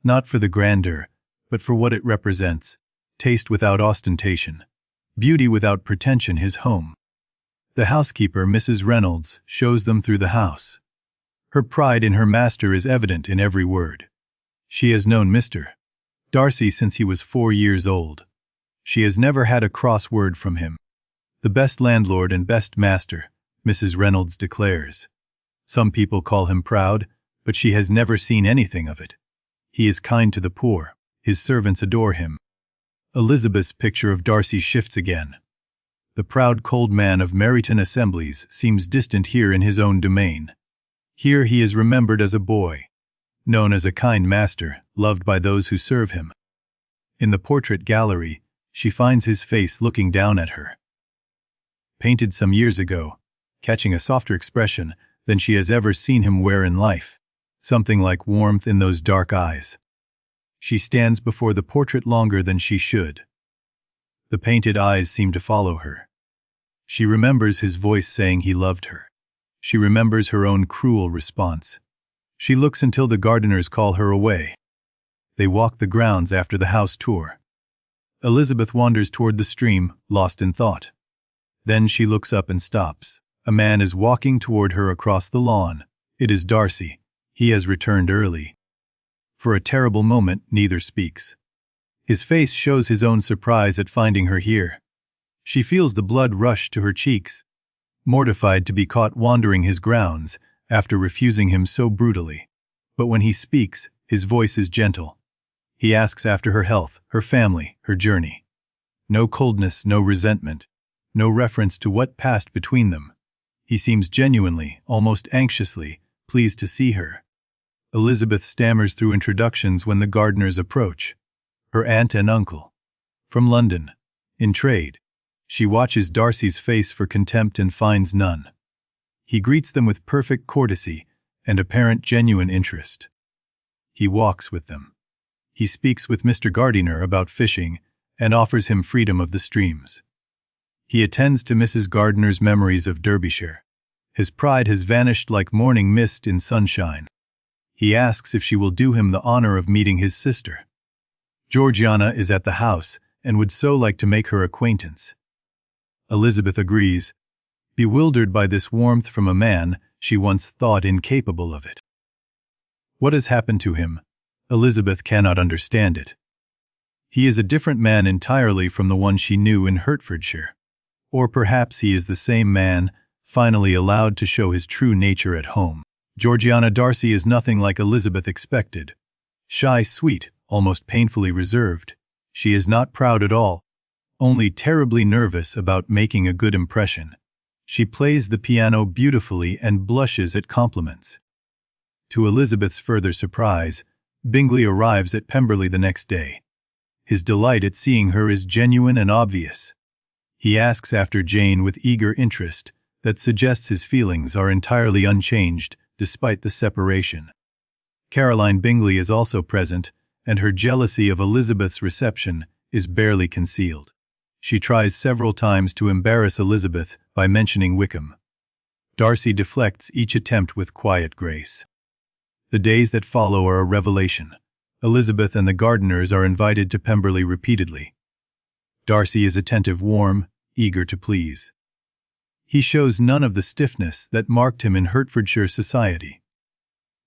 Not for the grandeur, but for what it represents. Taste without ostentation. Beauty without pretension, his home. The housekeeper, Mrs. Reynolds, shows them through the house. Her pride in her master is evident in every word. She has known Mr. Darcy since he was 4 years old. She has never had a cross word from him. The best landlord and best master, Mrs. Reynolds declares. Some people call him proud, but she has never seen anything of it. He is kind to the poor. His servants adore him. Elizabeth's picture of Darcy shifts again. The proud cold man of Meryton assemblies seems distant here in his own domain. Here he is remembered as a boy, known as a kind master, loved by those who serve him. In the portrait gallery, she finds his face looking down at her. Painted some years ago, catching a softer expression than she has ever seen him wear in life. Something like warmth in those dark eyes. She stands before the portrait longer than she should. The painted eyes seem to follow her. She remembers his voice saying he loved her. She remembers her own cruel response. She looks until the Gardiners call her away. They walk the grounds after the house tour. Elizabeth wanders toward the stream, lost in thought. Then she looks up and stops. A man is walking toward her across the lawn. It is Darcy. He has returned early. For a terrible moment, neither speaks. His face shows his own surprise at finding her here. She feels the blood rush to her cheeks, mortified to be caught wandering his grounds after refusing him so brutally. But when he speaks, his voice is gentle. He asks after her health, her family, her journey. No coldness, no resentment, no reference to what passed between them. He seems genuinely, almost anxiously, pleased to see her. Elizabeth stammers through introductions when the Gardiners approach. Her aunt and uncle. From London. In trade. She watches Darcy's face for contempt and finds none. He greets them with perfect courtesy and apparent genuine interest. He walks with them. He speaks with Mr. Gardiner about fishing and offers him freedom of the streams. He attends to Mrs. Gardiner's memories of Derbyshire. His pride has vanished like morning mist in sunshine. He asks if she will do him the honor of meeting his sister. Georgiana is at the house and would so like to make her acquaintance. Elizabeth agrees, bewildered by this warmth from a man she once thought incapable of it. What has happened to him? Elizabeth cannot understand it. He is a different man entirely from the one she knew in Hertfordshire. Or perhaps he is the same man, finally allowed to show his true nature at home. Georgiana Darcy is nothing like Elizabeth expected. Shy, sweet, almost painfully reserved. She is not proud at all, only terribly nervous about making a good impression. She plays the piano beautifully and blushes at compliments. To Elizabeth's further surprise, Bingley arrives at Pemberley the next day. His delight at seeing her is genuine and obvious. He asks after Jane with eager interest that suggests his feelings are entirely unchanged despite the separation. Caroline Bingley is also present, and her jealousy of Elizabeth's reception is barely concealed. She tries several times to embarrass Elizabeth by mentioning Wickham. Darcy deflects each attempt with quiet grace. The days that follow are a revelation. Elizabeth and the Gardiners are invited to Pemberley repeatedly. Darcy is attentive, warm, eager to please. He shows none of the stiffness that marked him in Hertfordshire society.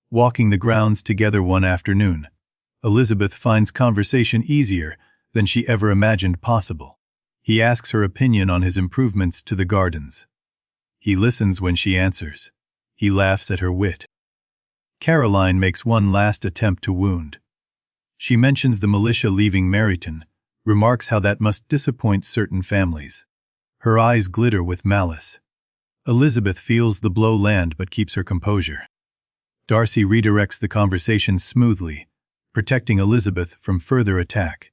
Walking the grounds together one afternoon, Elizabeth finds conversation easier than she ever imagined possible. He asks her opinion on his improvements to the gardens. He listens when she answers. He laughs at her wit. Caroline makes one last attempt to wound. She mentions the militia leaving Meryton, remarks how that must disappoint certain families. Her eyes glitter with malice. Elizabeth feels the blow land but keeps her composure. Darcy redirects the conversation smoothly, protecting Elizabeth from further attack.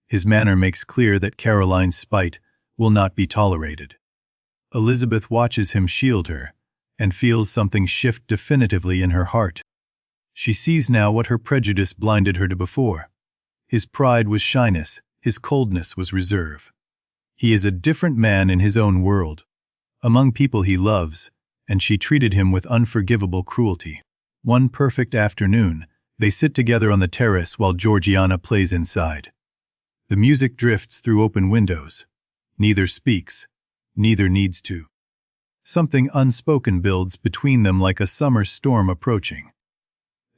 His manner makes clear that Caroline's spite will not be tolerated. Elizabeth watches him shield her, and feels something shift definitively in her heart. She sees now what her prejudice blinded her to before. His pride was shyness, his coldness was reserve. He is a different man in his own world, among people he loves, and she treated him with unforgivable cruelty. One perfect afternoon, they sit together on the terrace while Georgiana plays inside. The music drifts through open windows. Neither speaks, neither needs to. Something unspoken builds between them like a summer storm approaching.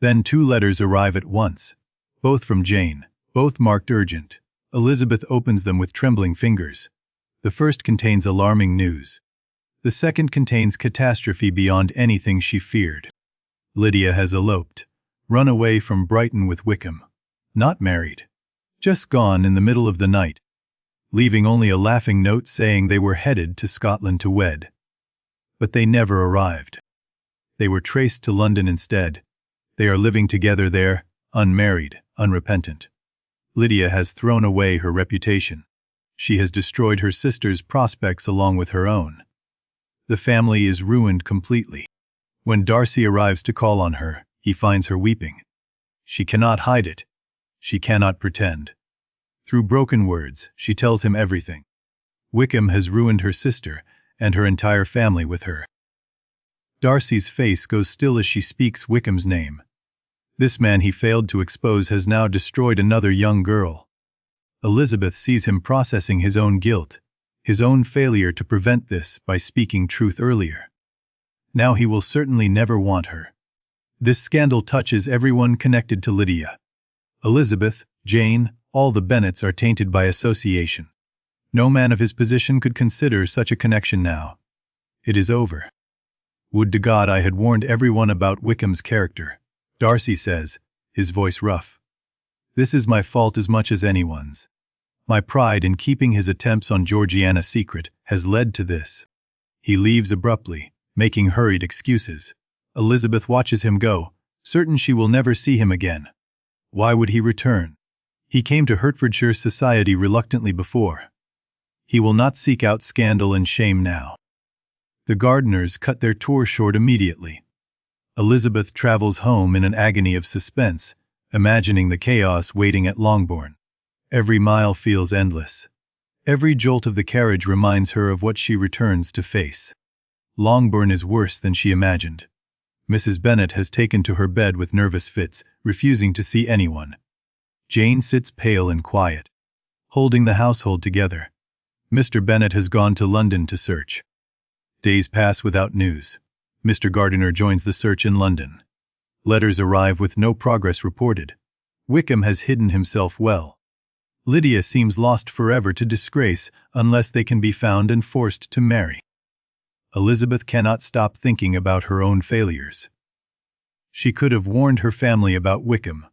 Then 2 letters arrive at once, both from Jane, both marked urgent. Elizabeth opens them with trembling fingers. The first contains alarming news. The second contains catastrophe beyond anything she feared. Lydia has eloped, run away from Brighton with Wickham. Not married. Just gone in the middle of the night, leaving only a laughing note saying they were headed to Scotland to wed. But they never arrived. They were traced to London instead. They are living together there, unmarried, unrepentant. Lydia has thrown away her reputation. She has destroyed her sister's prospects along with her own. The family is ruined completely. When Darcy arrives to call on her, he finds her weeping. She cannot hide it. She cannot pretend. Through broken words, she tells him everything. Wickham has ruined her sister and her entire family with her. Darcy's face goes still as she speaks Wickham's name. This man he failed to expose has now destroyed another young girl. Elizabeth sees him processing his own guilt, his own failure to prevent this by speaking truth earlier. Now he will certainly never want her. This scandal touches everyone connected to Lydia. Elizabeth, Jane, all the Bennets are tainted by association. No man of his position could consider such a connection now. It is over. Would to God I had warned everyone about Wickham's character, Darcy says, his voice rough. This is my fault as much as anyone's. My pride in keeping his attempts on Georgiana secret has led to this. He leaves abruptly, making hurried excuses. Elizabeth watches him go, certain she will never see him again. Why would he return? He came to Hertfordshire society reluctantly before. He will not seek out scandal and shame now. The Gardiners cut their tour short immediately. Elizabeth travels home in an agony of suspense, imagining the chaos waiting at Longbourn. Every mile feels endless. Every jolt of the carriage reminds her of what she returns to face. Longbourn is worse than she imagined. Mrs. Bennet has taken to her bed with nervous fits, refusing to see anyone. Jane sits pale and quiet, holding the household together. Mr. Bennet has gone to London to search. Days pass without news. Mr. Gardiner joins the search in London. Letters arrive with no progress reported. Wickham has hidden himself well. Lydia seems lost forever to disgrace unless they can be found and forced to marry. Elizabeth cannot stop thinking about her own failures. She could have warned her family about Wickham.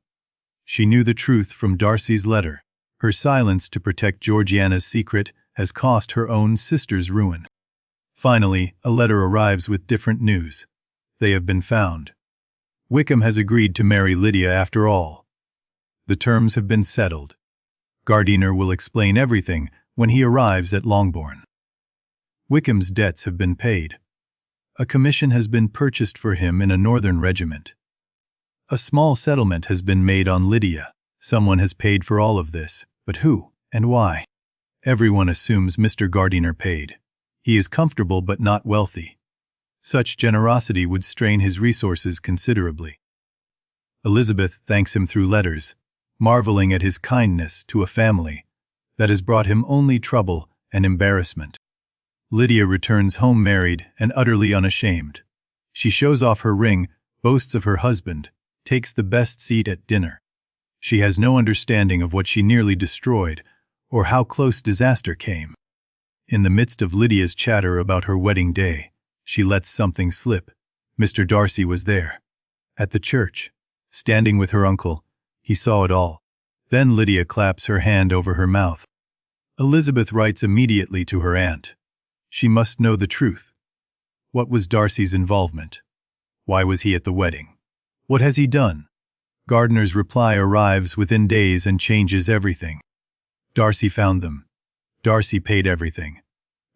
She knew the truth from Darcy's letter. Her silence to protect Georgiana's secret has cost her own sister's ruin. Finally, a letter arrives with different news. They have been found. Wickham has agreed to marry Lydia after all. The terms have been settled. Gardiner will explain everything when he arrives at Longbourn. Wickham's debts have been paid. A commission has been purchased for him in a northern regiment. A small settlement has been made on Lydia. Someone has paid for all of this, but who and why? Everyone assumes Mr. Gardiner paid. He is comfortable but not wealthy. Such generosity would strain his resources considerably. Elizabeth thanks him through letters, marveling at his kindness to a family that has brought him only trouble and embarrassment. Lydia returns home married and utterly unashamed. She shows off her ring, boasts of her husband, takes the best seat at dinner. She has no understanding of what she nearly destroyed or how close disaster came. In the midst of Lydia's chatter about her wedding day, she lets something slip. Mr. Darcy was there. At the church, standing with her uncle, he saw it all. Then Lydia claps her hand over her mouth. Elizabeth writes immediately to her aunt. She must know the truth. What was Darcy's involvement? Why was he at the wedding? What has he done? Gardiner's reply arrives within days and changes everything. Darcy found them. Darcy paid everything.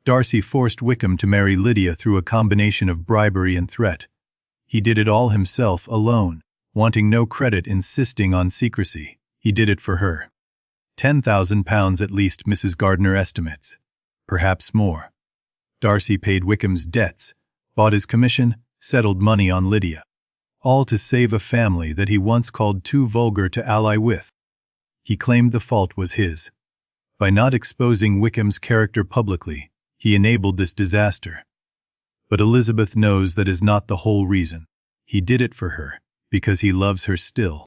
Darcy forced Wickham to marry Lydia through a combination of bribery and threat. He did it all himself, alone, wanting no credit, insisting on secrecy. He did it for her. £10,000 at least, Mrs. Gardiner estimates. Perhaps more. Darcy paid Wickham's debts, bought his commission, settled money on Lydia. All to save a family that he once called too vulgar to ally with. He claimed the fault was his. By not exposing Wickham's character publicly, he enabled this disaster. But Elizabeth knows that is not the whole reason. He did it for her, because he loves her still.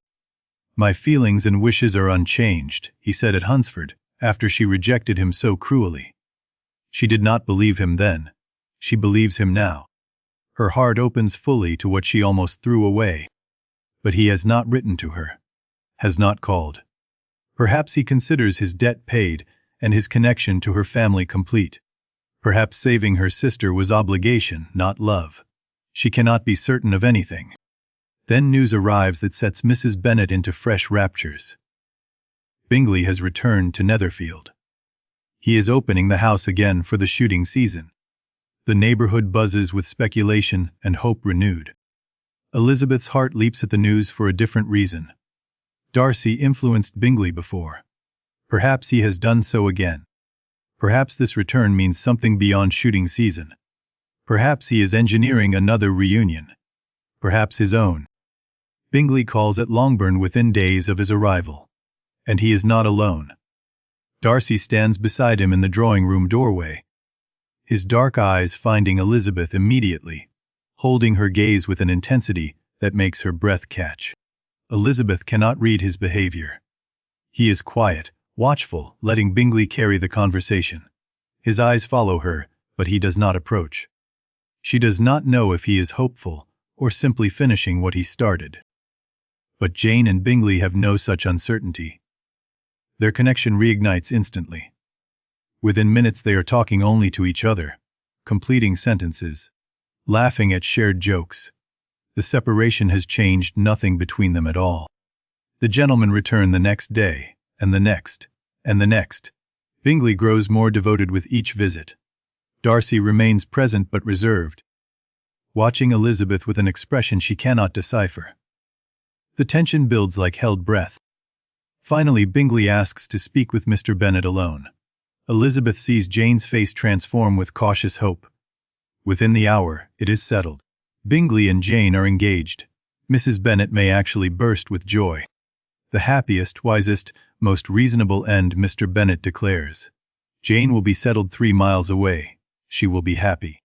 My feelings and wishes are unchanged, he said at Hunsford, after she rejected him so cruelly. She did not believe him then. She believes him now. Her heart opens fully to what she almost threw away. But he has not written to her, has not called. Perhaps he considers his debt paid and his connection to her family complete. Perhaps saving her sister was obligation, not love. She cannot be certain of anything. Then news arrives that sets Mrs. Bennet into fresh raptures. Bingley has returned to Netherfield. He is opening the house again for the shooting season. The neighborhood buzzes with speculation and hope renewed. Elizabeth's heart leaps at the news for a different reason. Darcy influenced Bingley before. Perhaps he has done so again. Perhaps this return means something beyond shooting season. Perhaps he is engineering another reunion. Perhaps his own. Bingley calls at Longbourn within days of his arrival. And he is not alone. Darcy stands beside him in the drawing-room doorway, his dark eyes finding Elizabeth immediately, holding her gaze with an intensity that makes her breath catch. Elizabeth cannot read his behavior. He is quiet, watchful, letting Bingley carry the conversation. His eyes follow her, but he does not approach. She does not know if he is hopeful or simply finishing what he started. But Jane and Bingley have no such uncertainty. Their connection reignites instantly. Within minutes they are talking only to each other, completing sentences, laughing at shared jokes. The separation has changed nothing between them at all. The gentlemen return the next day, and the next, and the next. Bingley grows more devoted with each visit. Darcy remains present but reserved, watching Elizabeth with an expression she cannot decipher. The tension builds like held breath. Finally, Bingley asks to speak with Mr. Bennet alone. Elizabeth sees Jane's face transform with cautious hope. Within the hour, it is settled. Bingley and Jane are engaged. Mrs. Bennet may actually burst with joy. The happiest, wisest, most reasonable end, Mr. Bennet declares. Jane will be settled 3 miles away. She will be happy.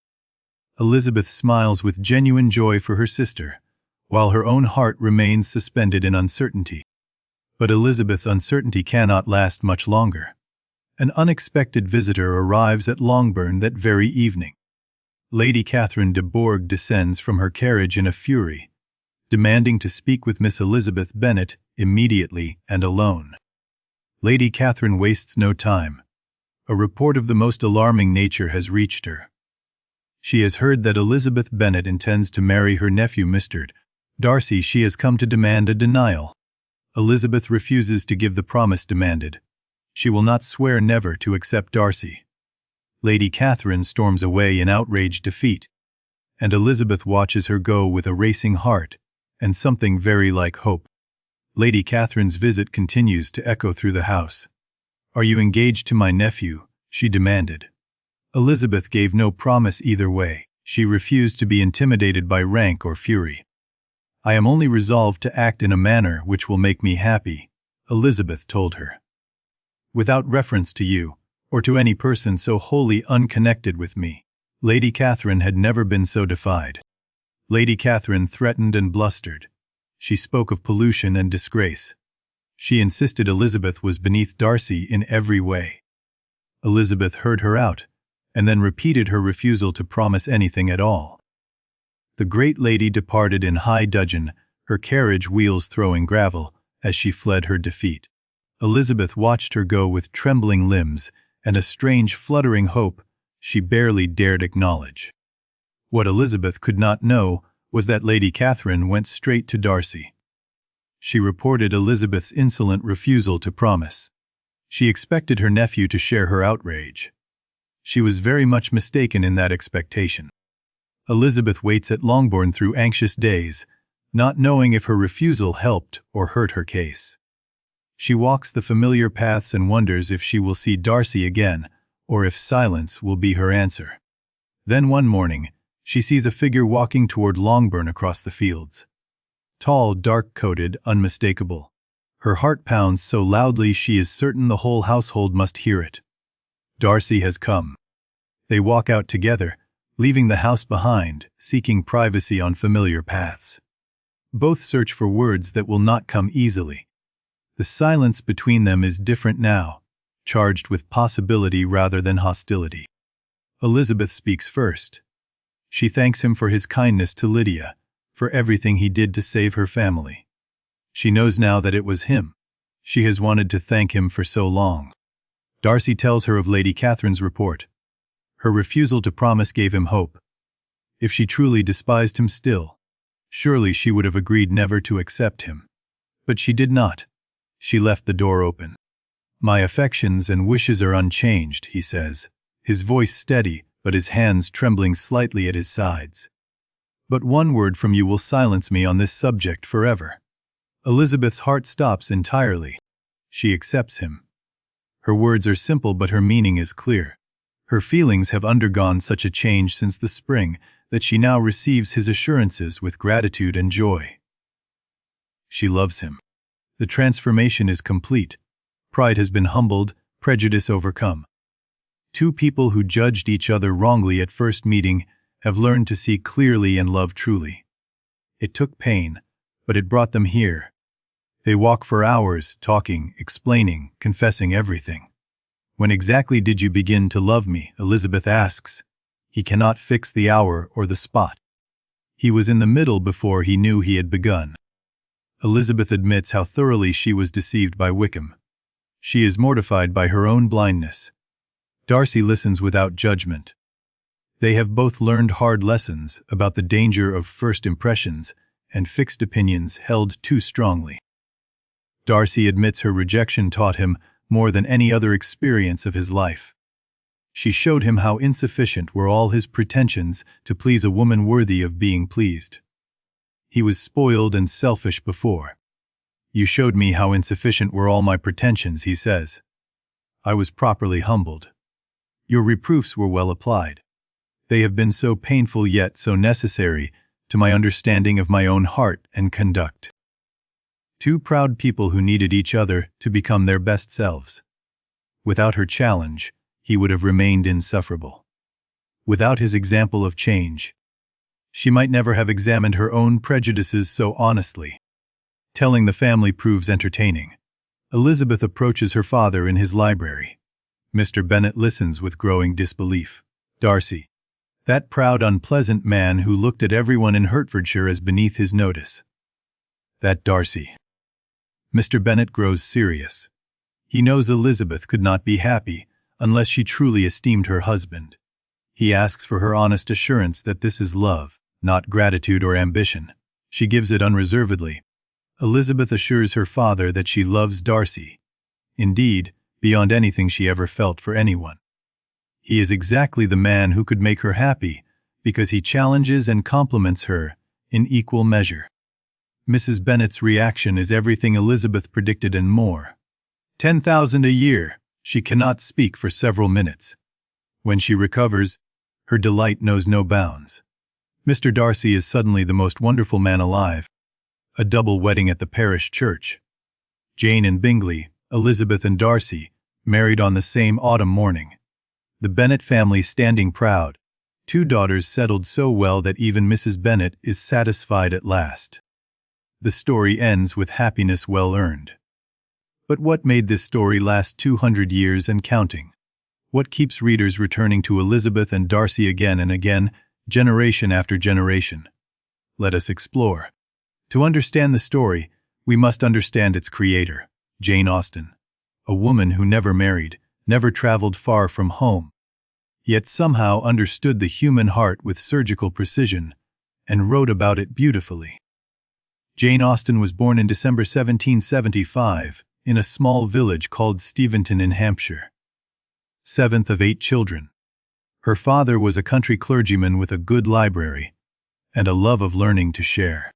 Elizabeth smiles with genuine joy for her sister, while her own heart remains suspended in uncertainty. But Elizabeth's uncertainty cannot last much longer. An unexpected visitor arrives at Longbourn that very evening. Lady Catherine de Bourgh descends from her carriage in a fury, demanding to speak with Miss Elizabeth Bennet immediately and alone. Lady Catherine wastes no time. A report of the most alarming nature has reached her. She has heard that Elizabeth Bennet intends to marry her nephew Mr. Darcy. She has come to demand a denial. Elizabeth refuses to give the promise demanded. She will not swear never to accept Darcy. Lady Catherine storms away in outraged defeat, and Elizabeth watches her go with a racing heart and something very like hope. Lady Catherine's visit continues to echo through the house. "Are you engaged to my nephew?" she demanded. Elizabeth gave no promise either way. She refused to be intimidated by rank or fury. "I am only resolved to act in a manner which will make me happy," Elizabeth told her. "Without reference to you, or to any person so wholly unconnected with me." Lady Catherine had never been so defied. Lady Catherine threatened and blustered. She spoke of pollution and disgrace. She insisted Elizabeth was beneath Darcy in every way. Elizabeth heard her out, and then repeated her refusal to promise anything at all. The great lady departed in high dudgeon, her carriage wheels throwing gravel, as she fled her defeat. Elizabeth watched her go with trembling limbs and a strange fluttering hope she barely dared acknowledge. What Elizabeth could not know was that Lady Catherine went straight to Darcy. She reported Elizabeth's insolent refusal to promise. She expected her nephew to share her outrage. She was very much mistaken in that expectation. Elizabeth waits at Longbourn through anxious days, not knowing if her refusal helped or hurt her case. She walks the familiar paths and wonders if she will see Darcy again, or if silence will be her answer. Then one morning, she sees a figure walking toward Longbourn across the fields. Tall, dark-coated, unmistakable. Her heart pounds so loudly she is certain the whole household must hear it. Darcy has come. They walk out together, leaving the house behind, seeking privacy on familiar paths. Both search for words that will not come easily. The silence between them is different now, charged with possibility rather than hostility. Elizabeth speaks first. She thanks him for his kindness to Lydia, for everything he did to save her family. She knows now that it was him. She has wanted to thank him for so long. Darcy tells her of Lady Catherine's report. Her refusal to promise gave him hope. If she truly despised him still, surely she would have agreed never to accept him. But she did not. She left the door open. "My affections and wishes are unchanged," he says, his voice steady, but his hands trembling slightly at his sides. "But one word from you will silence me on this subject forever." Elizabeth's heart stops entirely. She accepts him. Her words are simple, but her meaning is clear. Her feelings have undergone such a change since the spring that she now receives his assurances with gratitude and joy. She loves him. The transformation is complete. Pride has been humbled, prejudice overcome. Two people who judged each other wrongly at first meeting have learned to see clearly and love truly. It took pain, but it brought them here. They walk for hours, talking, explaining, confessing everything. "When exactly did you begin to love me?" Elizabeth asks. He cannot fix the hour or the spot. He was in the middle before he knew he had begun. Elizabeth admits how thoroughly she was deceived by Wickham. She is mortified by her own blindness. Darcy listens without judgment. They have both learned hard lessons about the danger of first impressions and fixed opinions held too strongly. Darcy admits her rejection taught him more than any other experience of his life. She showed him how insufficient were all his pretensions to please a woman worthy of being pleased. He was spoiled and selfish before. You showed me how insufficient were all my pretensions, he says. I was properly humbled. Your reproofs were well applied. They have been so painful yet so necessary to my understanding of my own heart and conduct. Two proud people who needed each other to become their best selves. Without her challenge, he would have remained insufferable. Without his example of change, she might never have examined her own prejudices so honestly. Telling the family proves entertaining. Elizabeth approaches her father in his library. Mr. Bennet listens with growing disbelief. Darcy, that proud, unpleasant man who looked at everyone in Hertfordshire as beneath his notice. That Darcy. Mr. Bennet grows serious. He knows Elizabeth could not be happy unless she truly esteemed her husband. He asks for her honest assurance that this is love, not gratitude or ambition. She gives it unreservedly. Elizabeth assures her father that she loves Darcy. Indeed, beyond anything she ever felt for anyone. He is exactly the man who could make her happy, because he challenges and compliments her in equal measure. Mrs. Bennet's reaction is everything Elizabeth predicted and more. 10,000 a year. She cannot speak for several minutes. When she recovers, her delight knows no bounds. Mr. Darcy is suddenly the most wonderful man alive. A double wedding at the parish church. Jane and Bingley, Elizabeth and Darcy, married on the same autumn morning. The Bennet family standing proud. Two daughters settled so well that even Mrs. Bennet is satisfied at last. The story ends with happiness well earned. But what made this story last 200 years and counting? What keeps readers returning to Elizabeth and Darcy again and again, generation after generation? Let us explore. To understand the story, we must understand its creator, Jane Austen, a woman who never married, never traveled far from home, yet somehow understood the human heart with surgical precision and wrote about it beautifully. Jane Austen was born in December 1775 in a small village called Steventon in Hampshire. Seventh of 8 children. Her father was a country clergyman with a good library and a love of learning to share.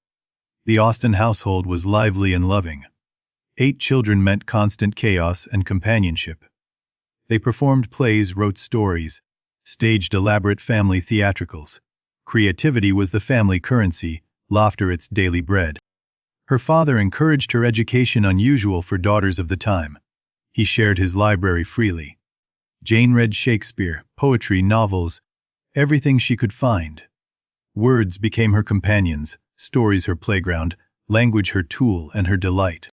The Austen household was lively and loving. 8 children meant constant chaos and companionship. They performed plays, wrote stories, staged elaborate family theatricals. Creativity was the family currency, laughter its daily bread. Her father encouraged her education unusual for daughters of the time. He shared his library freely. Jane read Shakespeare, poetry, novels, everything she could find. Words became her companions, stories her playground, language her tool and her delight.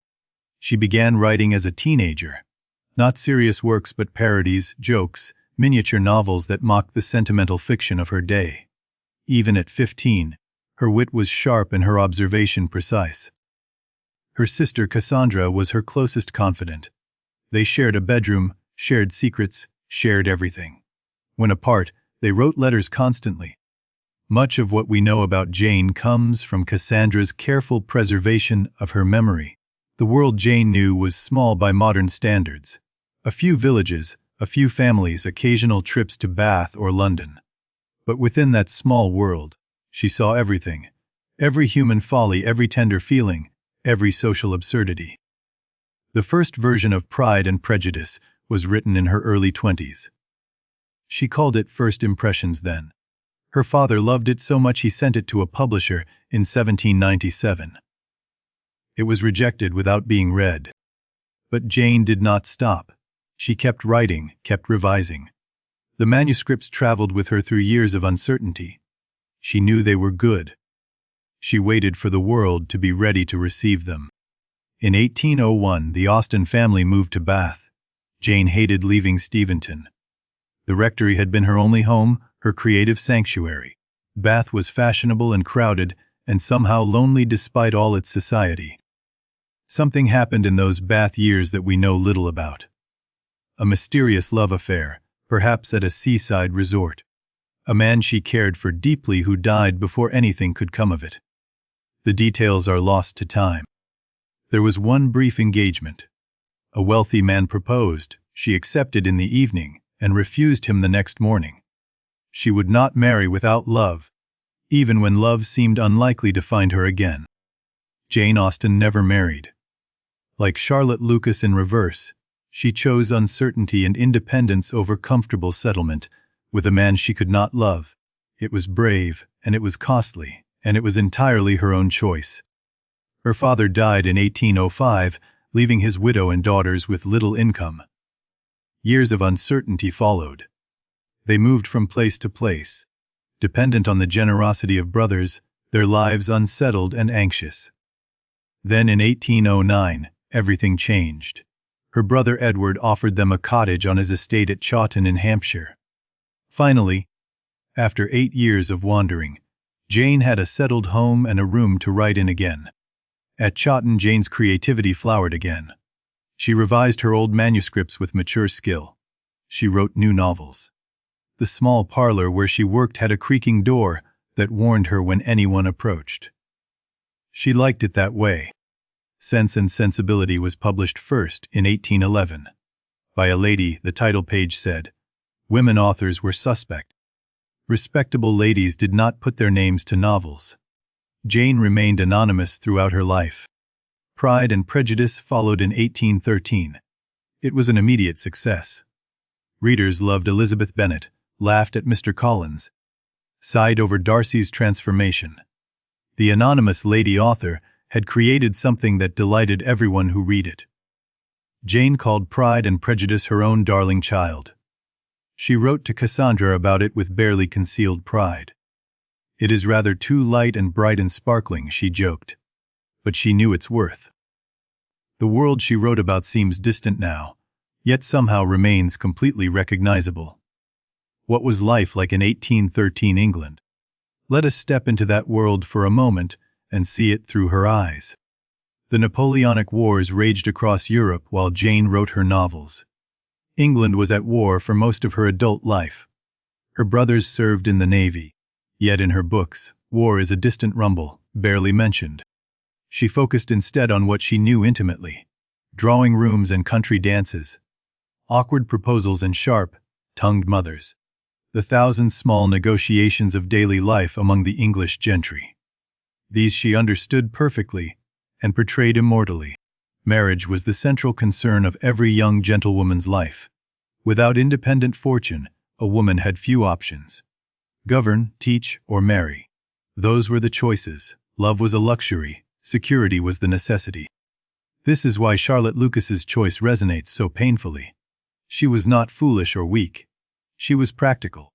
She began writing as a teenager. Not serious works but parodies, jokes, miniature novels that mocked the sentimental fiction of her day. Even at 15, her wit was sharp and her observation precise. Her sister Cassandra was her closest confidant. They shared a bedroom, shared secrets, shared everything. When apart, they wrote letters constantly. Much of what we know about Jane comes from Cassandra's careful preservation of her memory. The world Jane knew was small by modern standards. A few villages, a few families, occasional trips to Bath or London. But within that small world, she saw everything. Every human folly, every tender feeling, every social absurdity. The first version of Pride and Prejudice was written in her early 20s. She called it First Impressions then. Her father loved it so much he sent it to a publisher in 1797. It was rejected without being read. But Jane did not stop. She kept writing, kept revising. The manuscripts traveled with her through years of uncertainty. She knew they were good. She waited for the world to be ready to receive them. In 1801, the Austen family moved to Bath. Jane hated leaving Steventon. The rectory had been her only home, her creative sanctuary. Bath was fashionable and crowded, and somehow lonely despite all its society. Something happened in those Bath years that we know little about. A mysterious love affair, perhaps at a seaside resort. A man she cared for deeply who died before anything could come of it. The details are lost to time. There was one brief engagement. A wealthy man proposed, she accepted in the evening, and refused him the next morning. She would not marry without love, even when love seemed unlikely to find her again. Jane Austen never married. Like Charlotte Lucas in reverse, she chose uncertainty and independence over comfortable settlement with a man she could not love. It was brave, and it was costly, and it was entirely her own choice. Her father died in 1805, leaving his widow and daughters with little income. Years of uncertainty followed. They moved from place to place, dependent on the generosity of brothers, their lives unsettled and anxious. Then in 1809, everything changed. Her brother Edward offered them a cottage on his estate at Chawton in Hampshire. Finally, after 8 years of wandering, Jane had a settled home and a room to write in again. At Chawton, Jane's creativity flowered again. She revised her old manuscripts with mature skill. She wrote new novels. The small parlor where she worked had a creaking door that warned her when anyone approached. She liked it that way. Sense and Sensibility was published first in 1811. By a lady, the title page said, women authors were suspect. Respectable ladies did not put their names to novels. Jane remained anonymous throughout her life. Pride and Prejudice followed in 1813. It was an immediate success. Readers loved Elizabeth Bennet, laughed at Mr. Collins, sighed over Darcy's transformation. The anonymous lady author had created something that delighted everyone who read it. Jane called Pride and Prejudice her own darling child. She wrote to Cassandra about it with barely concealed pride. It is rather too light and bright and sparkling, she joked. But she knew its worth. The world she wrote about seems distant now, yet somehow remains completely recognizable. What was life like in 1813 England? Let us step into that world for a moment and see it through her eyes. The Napoleonic Wars raged across Europe while Jane wrote her novels. England was at war for most of her adult life. Her brothers served in the Navy. Yet in her books, war is a distant rumble, barely mentioned. She focused instead on what she knew intimately: drawing rooms and country dances, awkward proposals and sharp-tongued mothers, the thousand small negotiations of daily life among the English gentry. These she understood perfectly and portrayed immortally. Marriage was the central concern of every young gentlewoman's life. Without independent fortune, a woman had few options. Govern, teach, or marry. Those were the choices. Love was a luxury. Security was the necessity. This is why Charlotte Lucas's choice resonates so painfully. She was not foolish or weak. She was practical.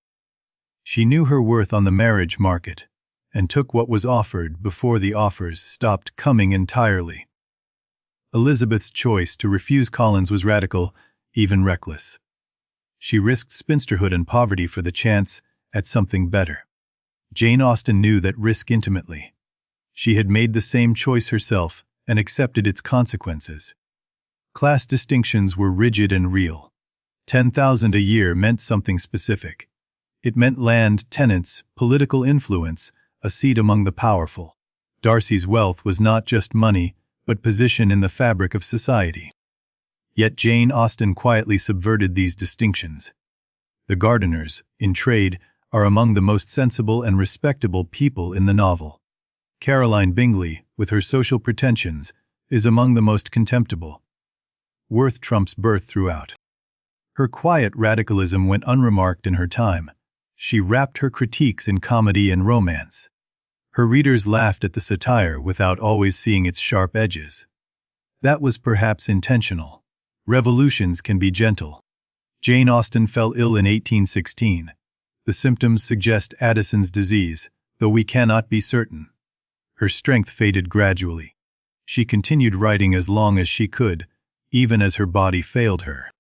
She knew her worth on the marriage market and took what was offered before the offers stopped coming entirely. Elizabeth's choice to refuse Collins was radical, even reckless. She risked spinsterhood and poverty for the chance at something better. Jane Austen knew that risk intimately. She had made the same choice herself and accepted its consequences. Class distinctions were rigid and real. 10,000 a year meant something specific. It meant land, tenants, political influence, a seat among the powerful. Darcy's wealth was not just money, but position in the fabric of society. Yet Jane Austen quietly subverted these distinctions. The Gardeners, in trade, are among the most sensible and respectable people in the novel. Caroline Bingley, with her social pretensions, is among the most contemptible. Worth trumps birth throughout. Her quiet radicalism went unremarked in her time. She wrapped her critiques in comedy and romance. Her readers laughed at the satire without always seeing its sharp edges. That was perhaps intentional. Revolutions can be gentle. Jane Austen fell ill in 1816. The symptoms suggest Addison's disease, though we cannot be certain. Her strength faded gradually. She continued writing as long as she could, even as her body failed her.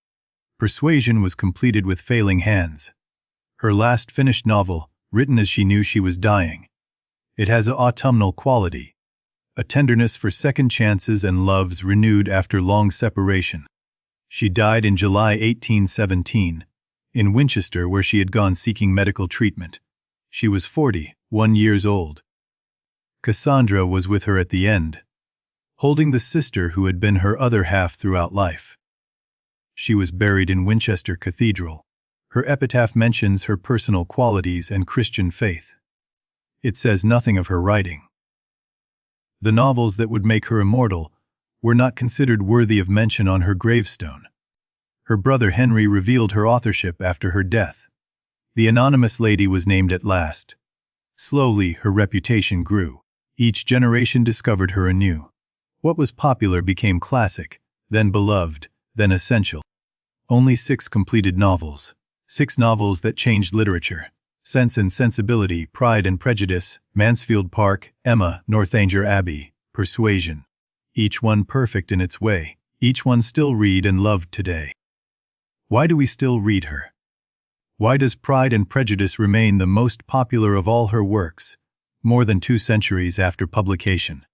Persuasion was completed with failing hands. Her last finished novel, written as she knew she was dying. It has an autumnal quality, a tenderness for second chances and loves renewed after long separation. She died in July 1817, in Winchester, where she had gone seeking medical treatment. She was 41 years old. Cassandra was with her at the end, holding the sister who had been her other half throughout life. She was buried in Winchester Cathedral. Her epitaph mentions her personal qualities and Christian faith. It says nothing of her writing. The novels that would make her immortal were not considered worthy of mention on her gravestone. Her brother Henry revealed her authorship after her death. The anonymous lady was named at last. Slowly, her reputation grew. Each generation discovered her anew. What was popular became classic, then beloved, then essential. Only 6 completed novels. 6 novels that changed literature. Sense and Sensibility, Pride and Prejudice, Mansfield Park, Emma, Northanger Abbey, Persuasion. Each one perfect in its way. Each one still read and loved today. Why do we still read her? Why does Pride and Prejudice remain the most popular of all her works, more than 2 centuries after publication?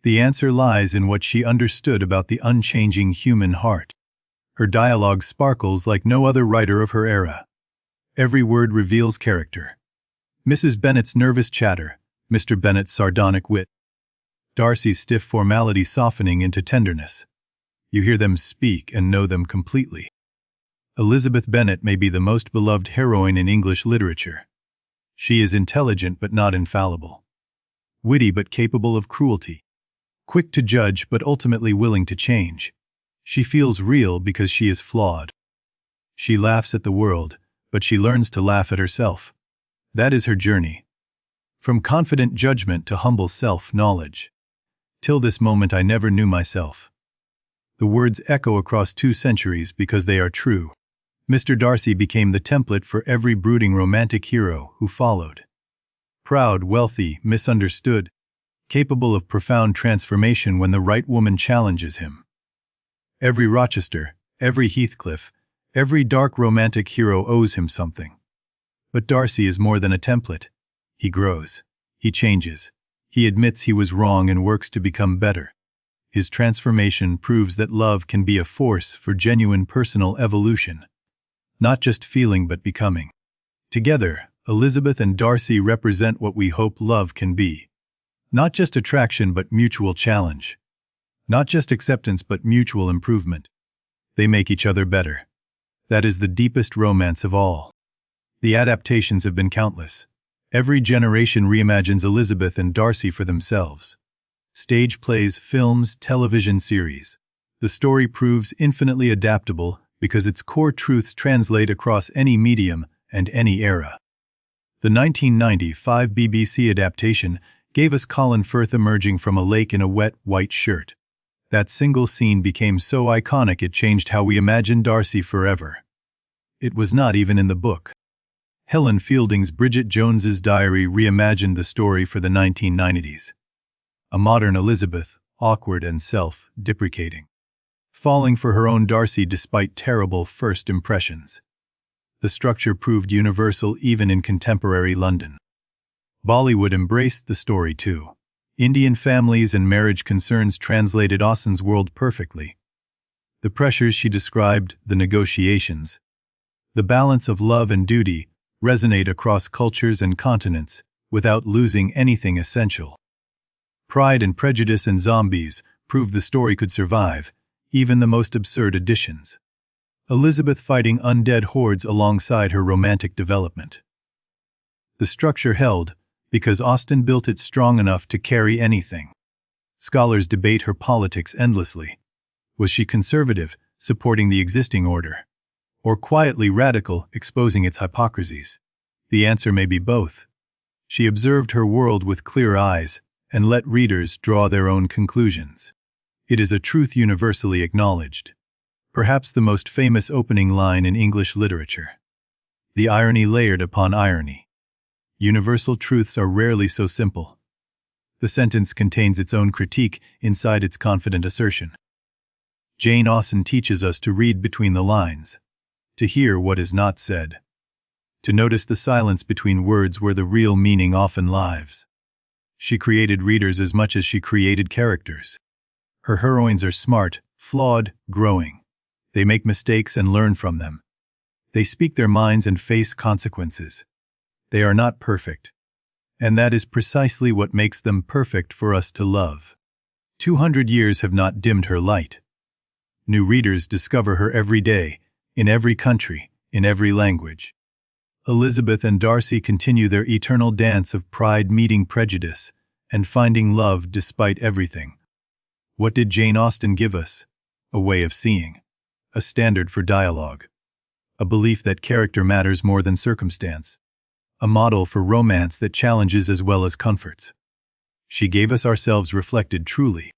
The answer lies in what she understood about the unchanging human heart. Her dialogue sparkles like no other writer of her era. Every word reveals character. Mrs. Bennet's nervous chatter, Mr. Bennet's sardonic wit, Darcy's stiff formality softening into tenderness. You hear them speak and know them completely. Elizabeth Bennet may be the most beloved heroine in English literature. She is intelligent but not infallible. Witty but capable of cruelty. Quick to judge but ultimately willing to change. She feels real because she is flawed. She laughs at the world, but she learns to laugh at herself. That is her journey. From confident judgment to humble self-knowledge. Till this moment I never knew myself. The words echo across 2 centuries because they are true. Mr. Darcy became the template for every brooding romantic hero who followed. Proud, wealthy, misunderstood, capable of profound transformation when the right woman challenges him. Every Rochester, every Heathcliff, every dark romantic hero owes him something. But Darcy is more than a template. He grows. He changes. He admits he was wrong and works to become better. His transformation proves that love can be a force for genuine personal evolution. Not just feeling but becoming. Together, Elizabeth and Darcy represent what we hope love can be. Not just attraction but mutual challenge. Not just acceptance but mutual improvement. They make each other better. That is the deepest romance of all. The adaptations have been countless. Every generation reimagines Elizabeth and Darcy for themselves. Stage plays, films, television series. The story proves infinitely adaptable because its core truths translate across any medium and any era. The 1995 BBC adaptation gave us Colin Firth emerging from a lake in a wet, white shirt. That single scene became so iconic it changed how we imagine Darcy forever. It was not even in the book. Helen Fielding's Bridget Jones's Diary reimagined the story for the 1990s. A modern Elizabeth, awkward and self-deprecating. Falling for her own Darcy despite terrible first impressions. The structure proved universal even in contemporary London. Bollywood embraced the story too. Indian families and marriage concerns translated Austen's world perfectly. The pressures she described, the negotiations, the balance of love and duty, resonate across cultures and continents without losing anything essential. Pride and Prejudice and Zombies proved the story could survive, even the most absurd editions. Elizabeth fighting undead hordes alongside her romantic development. The structure held because Austen built it strong enough to carry anything. Scholars debate her politics endlessly. Was she conservative, supporting the existing order? Or quietly radical, exposing its hypocrisies? The answer may be both. She observed her world with clear eyes and let readers draw their own conclusions. It is a truth universally acknowledged. Perhaps the most famous opening line in English literature. The irony layered upon irony. Universal truths are rarely so simple. The sentence contains its own critique inside its confident assertion. Jane Austen teaches us to read between the lines, to hear what is not said, to notice the silence between words where the real meaning often lives. She created readers as much as she created characters. Her heroines are smart, flawed, growing. They make mistakes and learn from them. They speak their minds and face consequences. They are not perfect. And that is precisely what makes them perfect for us to love. 200 years have not dimmed her light. New readers discover her every day, in every country, in every language. Elizabeth and Darcy continue their eternal dance of pride meeting prejudice and finding love despite everything. What did Jane Austen give us? A way of seeing. A standard for dialogue. A belief that character matters more than circumstance. A model for romance that challenges as well as comforts. She gave us ourselves reflected truly.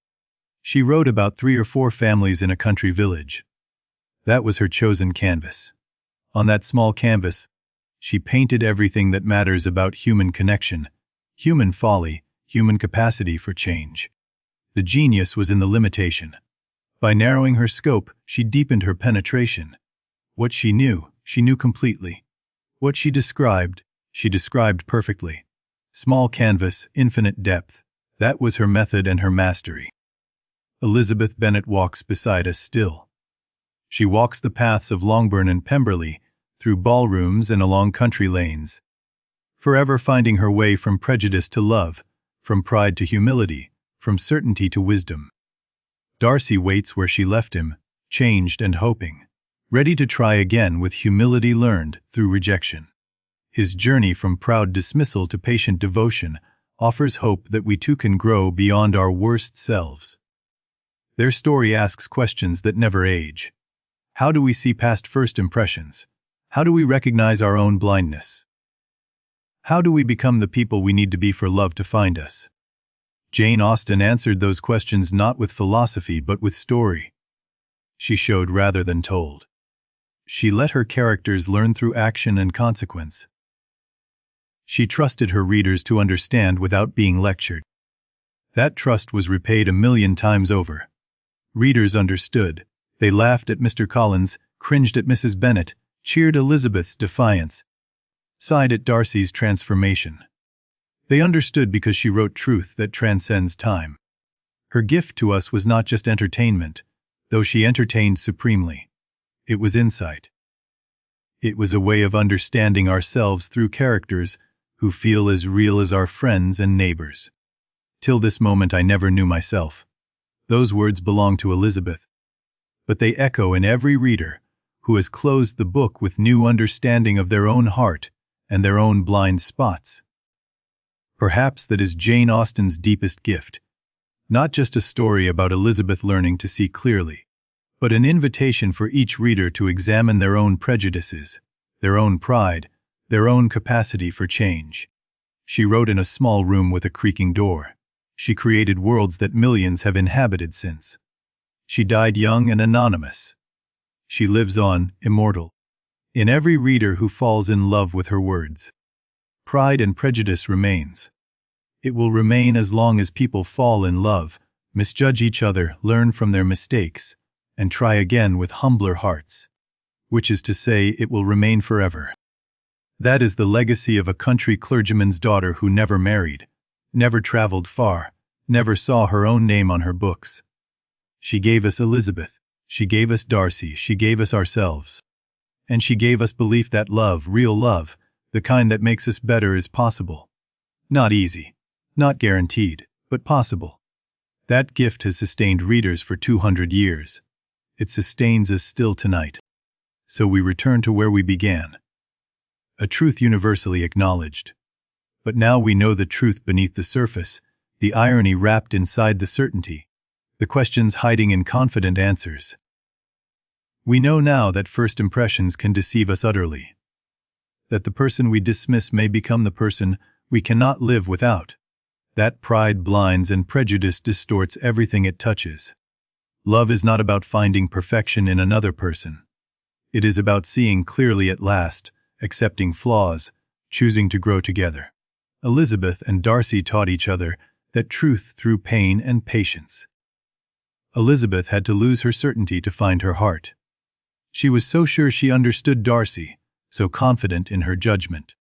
She wrote about 3 or 4 families in a country village. That was her chosen canvas. On that small canvas, she painted everything that matters about human connection, human folly, human capacity for change. The genius was in the limitation. By narrowing her scope, she deepened her penetration. What she knew completely. What she described perfectly. Small canvas, infinite depth. That was her method and her mastery. Elizabeth Bennet walks beside us still. She walks the paths of Longbourn and Pemberley, through ballrooms and along country lanes, forever finding her way from prejudice to love, from pride to humility, from certainty to wisdom. Darcy waits where she left him, changed and hoping, ready to try again with humility learned through rejection. His journey from proud dismissal to patient devotion offers hope that we too can grow beyond our worst selves. Their story asks questions that never age. How do we see past first impressions? How do we recognize our own blindness? How do we become the people we need to be for love to find us? Jane Austen answered those questions not with philosophy but with story. She showed rather than told. She let her characters learn through action and consequence. She trusted her readers to understand without being lectured. That trust was repaid 1,000,000 times over. Readers understood. They laughed at Mr. Collins, cringed at Mrs. Bennet, cheered Elizabeth's defiance, sighed at Darcy's transformation. They understood because she wrote truth that transcends time. Her gift to us was not just entertainment, though she entertained supremely. It was insight. It was a way of understanding ourselves through characters who feel as real as our friends and neighbors. Till this moment I never knew myself. Those words belong to Elizabeth. But they echo in every reader who has closed the book with new understanding of their own heart and their own blind spots. Perhaps that is Jane Austen's deepest gift. Not just a story about Elizabeth learning to see clearly, but an invitation for each reader to examine their own prejudices, their own pride, their own capacity for change. She wrote in a small room with a creaking door. She created worlds that millions have inhabited since. She died young and anonymous. She lives on, immortal, in every reader who falls in love with her words. Pride and prejudice remains. It will remain as long as people fall in love, misjudge each other, learn from their mistakes, and try again with humbler hearts. Which is to say, it will remain forever. That is the legacy of a country clergyman's daughter who never married, never traveled far, never saw her own name on her books. She gave us Elizabeth, she gave us Darcy, she gave us ourselves. And she gave us belief that love, real love, the kind that makes us better, is possible. Not easy, not guaranteed, but possible. That gift has sustained readers for 200 years. It sustains us still tonight. So we return to where we began. A truth universally acknowledged. But now we know the truth beneath the surface, the irony wrapped inside the certainty, the questions hiding in confident answers. We know now that first impressions can deceive us utterly. That the person we dismiss may become the person we cannot live without. That pride blinds and prejudice distorts everything it touches. Love is not about finding perfection in another person. It is about seeing clearly at last, accepting flaws, choosing to grow together. Elizabeth and Darcy taught each other that truth through pain and patience. Elizabeth had to lose her certainty to find her heart. She was so sure she understood Darcy, so confident in her judgment.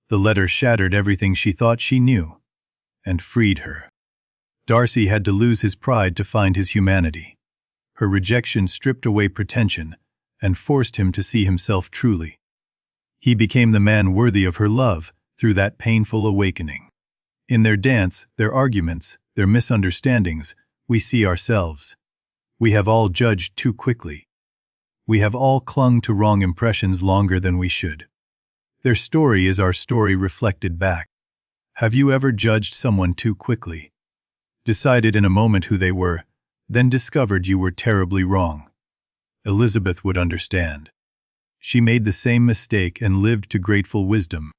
The letter shattered everything she thought she knew, and freed her. Darcy had to lose his pride to find his humanity. Her rejection stripped away pretension and forced him to see himself truly. He became the man worthy of her love through that painful awakening. In their dance, their arguments, their misunderstandings, we see ourselves. We have all judged too quickly. We have all clung to wrong impressions longer than we should. Their story is our story reflected back. Have you ever judged someone too quickly? Decided in a moment who they were, then discovered you were terribly wrong. Elizabeth would understand. She made the same mistake and lived to grateful wisdom.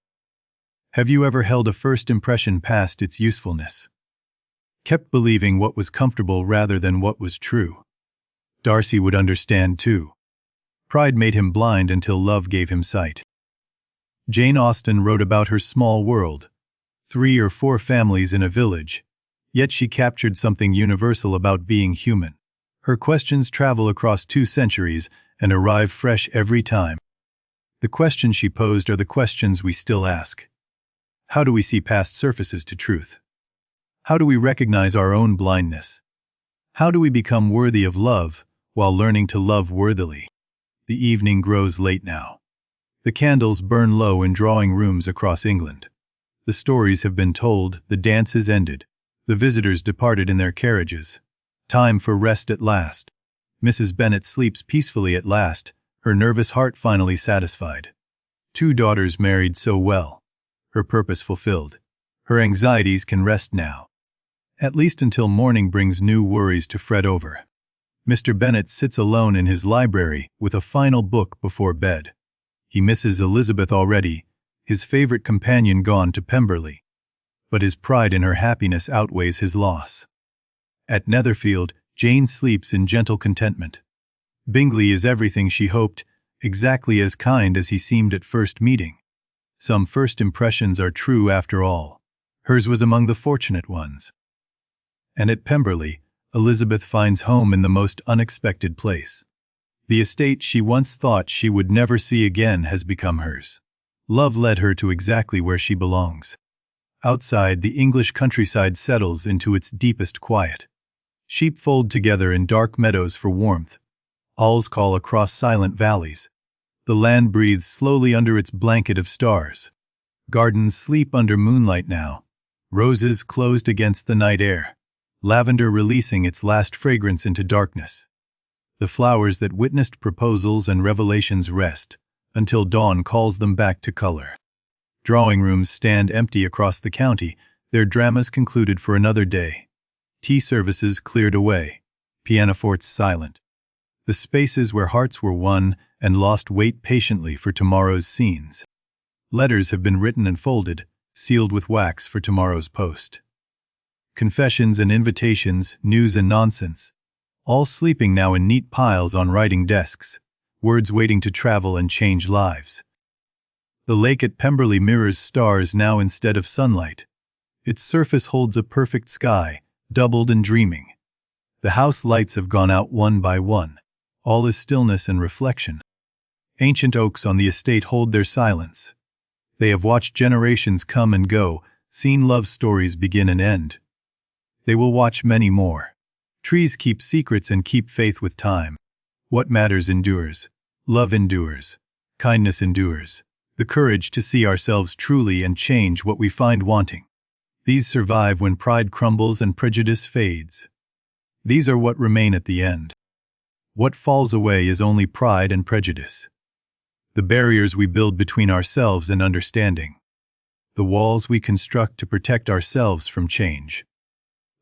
Have you ever held a first impression past its usefulness? Kept believing what was comfortable rather than what was true? Darcy would understand too. Pride made him blind until love gave him sight. Jane Austen wrote about her small world, 3 or 4 families in a village, yet she captured something universal about being human. Her questions travel across 2 centuries and arrive fresh every time. The questions she posed are the questions we still ask. How do we see past surfaces to truth? How do we recognize our own blindness? How do we become worthy of love while learning to love worthily? The evening grows late now. The candles burn low in drawing rooms across England. The stories have been told, the dances ended, the visitors departed in their carriages. Time for rest at last. Mrs. Bennet sleeps peacefully at last, her nervous heart finally satisfied. 2 daughters married so well. Her purpose fulfilled. Her anxieties can rest now. At least until morning brings new worries to fret over. Mr. Bennet sits alone in his library with a final book before bed. He misses Elizabeth already, his favorite companion gone to Pemberley. But his pride in her happiness outweighs his loss. At Netherfield, Jane sleeps in gentle contentment. Bingley is everything she hoped, exactly as kind as he seemed at first meeting. Some first impressions are true after all. Hers was among the fortunate ones. And at Pemberley, Elizabeth finds home in the most unexpected place. The estate she once thought she would never see again has become hers. Love led her to exactly where she belongs. Outside, the English countryside settles into its deepest quiet. Sheep fold together in dark meadows for warmth. Owls call across silent valleys. The land breathes slowly under its blanket of stars. Gardens sleep under moonlight now, roses closed against the night air, lavender releasing its last fragrance into darkness. The flowers that witnessed proposals and revelations rest, until dawn calls them back to color. Drawing rooms stand empty across the county, their dramas concluded for another day. Tea services cleared away, pianofortes silent. The spaces where hearts were won and lost wait patiently for tomorrow's scenes. Letters have been written and folded, sealed with wax for tomorrow's post. Confessions and invitations, news and nonsense, all sleeping now in neat piles on writing desks, words waiting to travel and change lives. The lake at Pemberley mirrors stars now instead of sunlight. Its surface holds a perfect sky, doubled and dreaming. The house lights have gone out one by one. All is stillness and reflection. Ancient oaks on the estate hold their silence. They have watched generations come and go, seen love stories begin and end. They will watch many more. Trees keep secrets and keep faith with time. What matters endures. Love endures. Kindness endures. The courage to see ourselves truly and change what we find wanting. These survive when pride crumbles and prejudice fades. These are what remain at the end. What falls away is only pride and prejudice. The barriers we build between ourselves and understanding. The walls we construct to protect ourselves from change.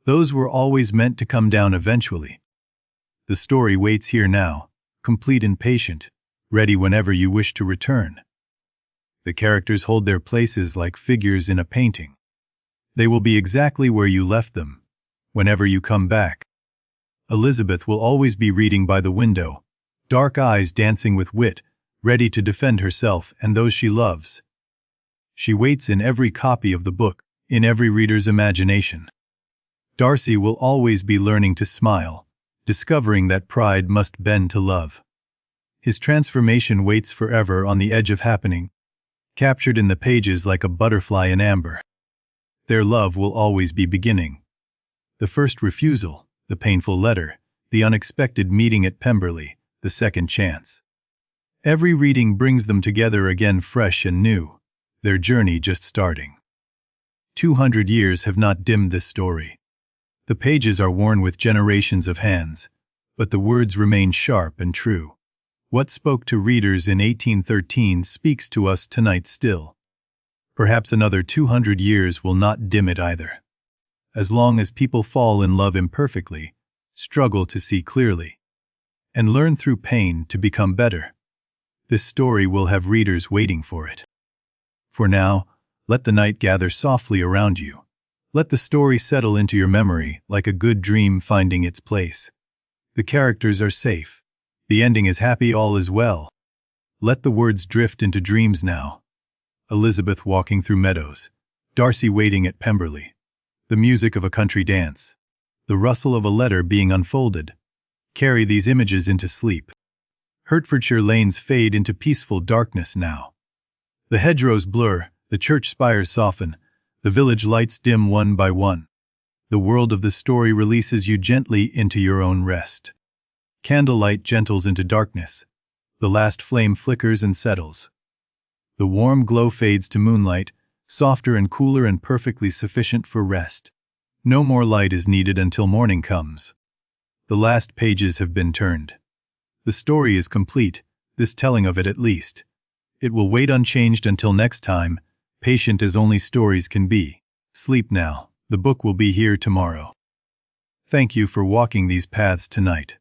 Those were always meant to come down eventually. The story waits here now, complete and patient, ready whenever you wish to return. The characters hold their places like figures in a painting. They will be exactly where you left them, whenever you come back. Elizabeth will always be reading by the window, dark eyes dancing with wit, ready to defend herself and those she loves. She waits in every copy of the book, in every reader's imagination. Darcy will always be learning to smile, discovering that pride must bend to love. His transformation waits forever on the edge of happening, captured in the pages like a butterfly in amber. Their love will always be beginning. The first refusal, the painful letter, the unexpected meeting at Pemberley, the second chance. Every reading brings them together again fresh and new, their journey just starting. 200 years have not dimmed this story. The pages are worn with generations of hands, but the words remain sharp and true. What spoke to readers in 1813 speaks to us tonight still. Perhaps another 200 years will not dim it either. As long as people fall in love imperfectly, struggle to see clearly, and learn through pain to become better. This story will have readers waiting for it. For now, let the night gather softly around you. Let the story settle into your memory like a good dream finding its place. The characters are safe. The ending is happy, all is well. Let the words drift into dreams now. Elizabeth walking through meadows, Darcy waiting at Pemberley, the music of a country dance, the rustle of a letter being unfolded. Carry these images into sleep. Hertfordshire lanes fade into peaceful darkness now. The hedgerows blur, the church spires soften, the village lights dim one by one. The world of the story releases you gently into your own rest. Candlelight gentles into darkness. The last flame flickers and settles. The warm glow fades to moonlight, softer and cooler and perfectly sufficient for rest. No more light is needed until morning comes. The last pages have been turned. The story is complete, this telling of it at least. It will wait unchanged until next time, patient as only stories can be. Sleep now, the book will be here tomorrow. Thank you for walking these paths tonight.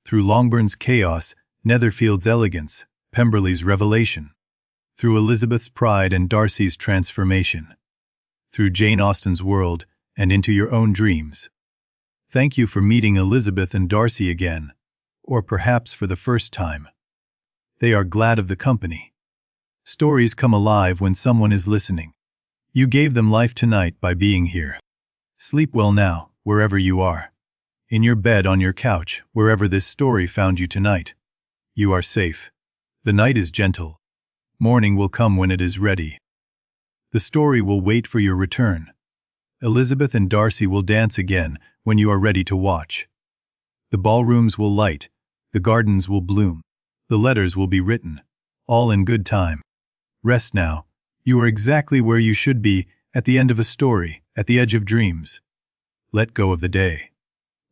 Through Longburn's chaos, Netherfield's elegance, Pemberley's revelation. Through Elizabeth's pride and Darcy's transformation. Through Jane Austen's world and into your own dreams. Thank you for meeting Elizabeth and Darcy again, or perhaps for the first time. They are glad of the company. Stories come alive when someone is listening. You gave them life tonight by being here. Sleep well now, wherever you are. In your bed, on your couch, wherever this story found you tonight. You are safe. The night is gentle. Morning will come when it is ready. The story will wait for your return. Elizabeth and Darcy will dance again when you are ready to watch. The ballrooms will light. The gardens will bloom. The letters will be written. All in good time. Rest now. You are exactly where you should be, at the end of a story, at the edge of dreams. Let go of the day.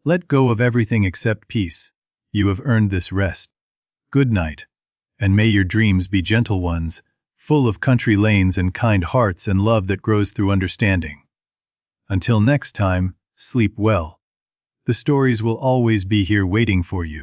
Let go of everything except peace. You have earned this rest. Good night. And may your dreams be gentle ones, full of country lanes and kind hearts and love that grows through understanding. Until next time, sleep well. The stories will always be here waiting for you.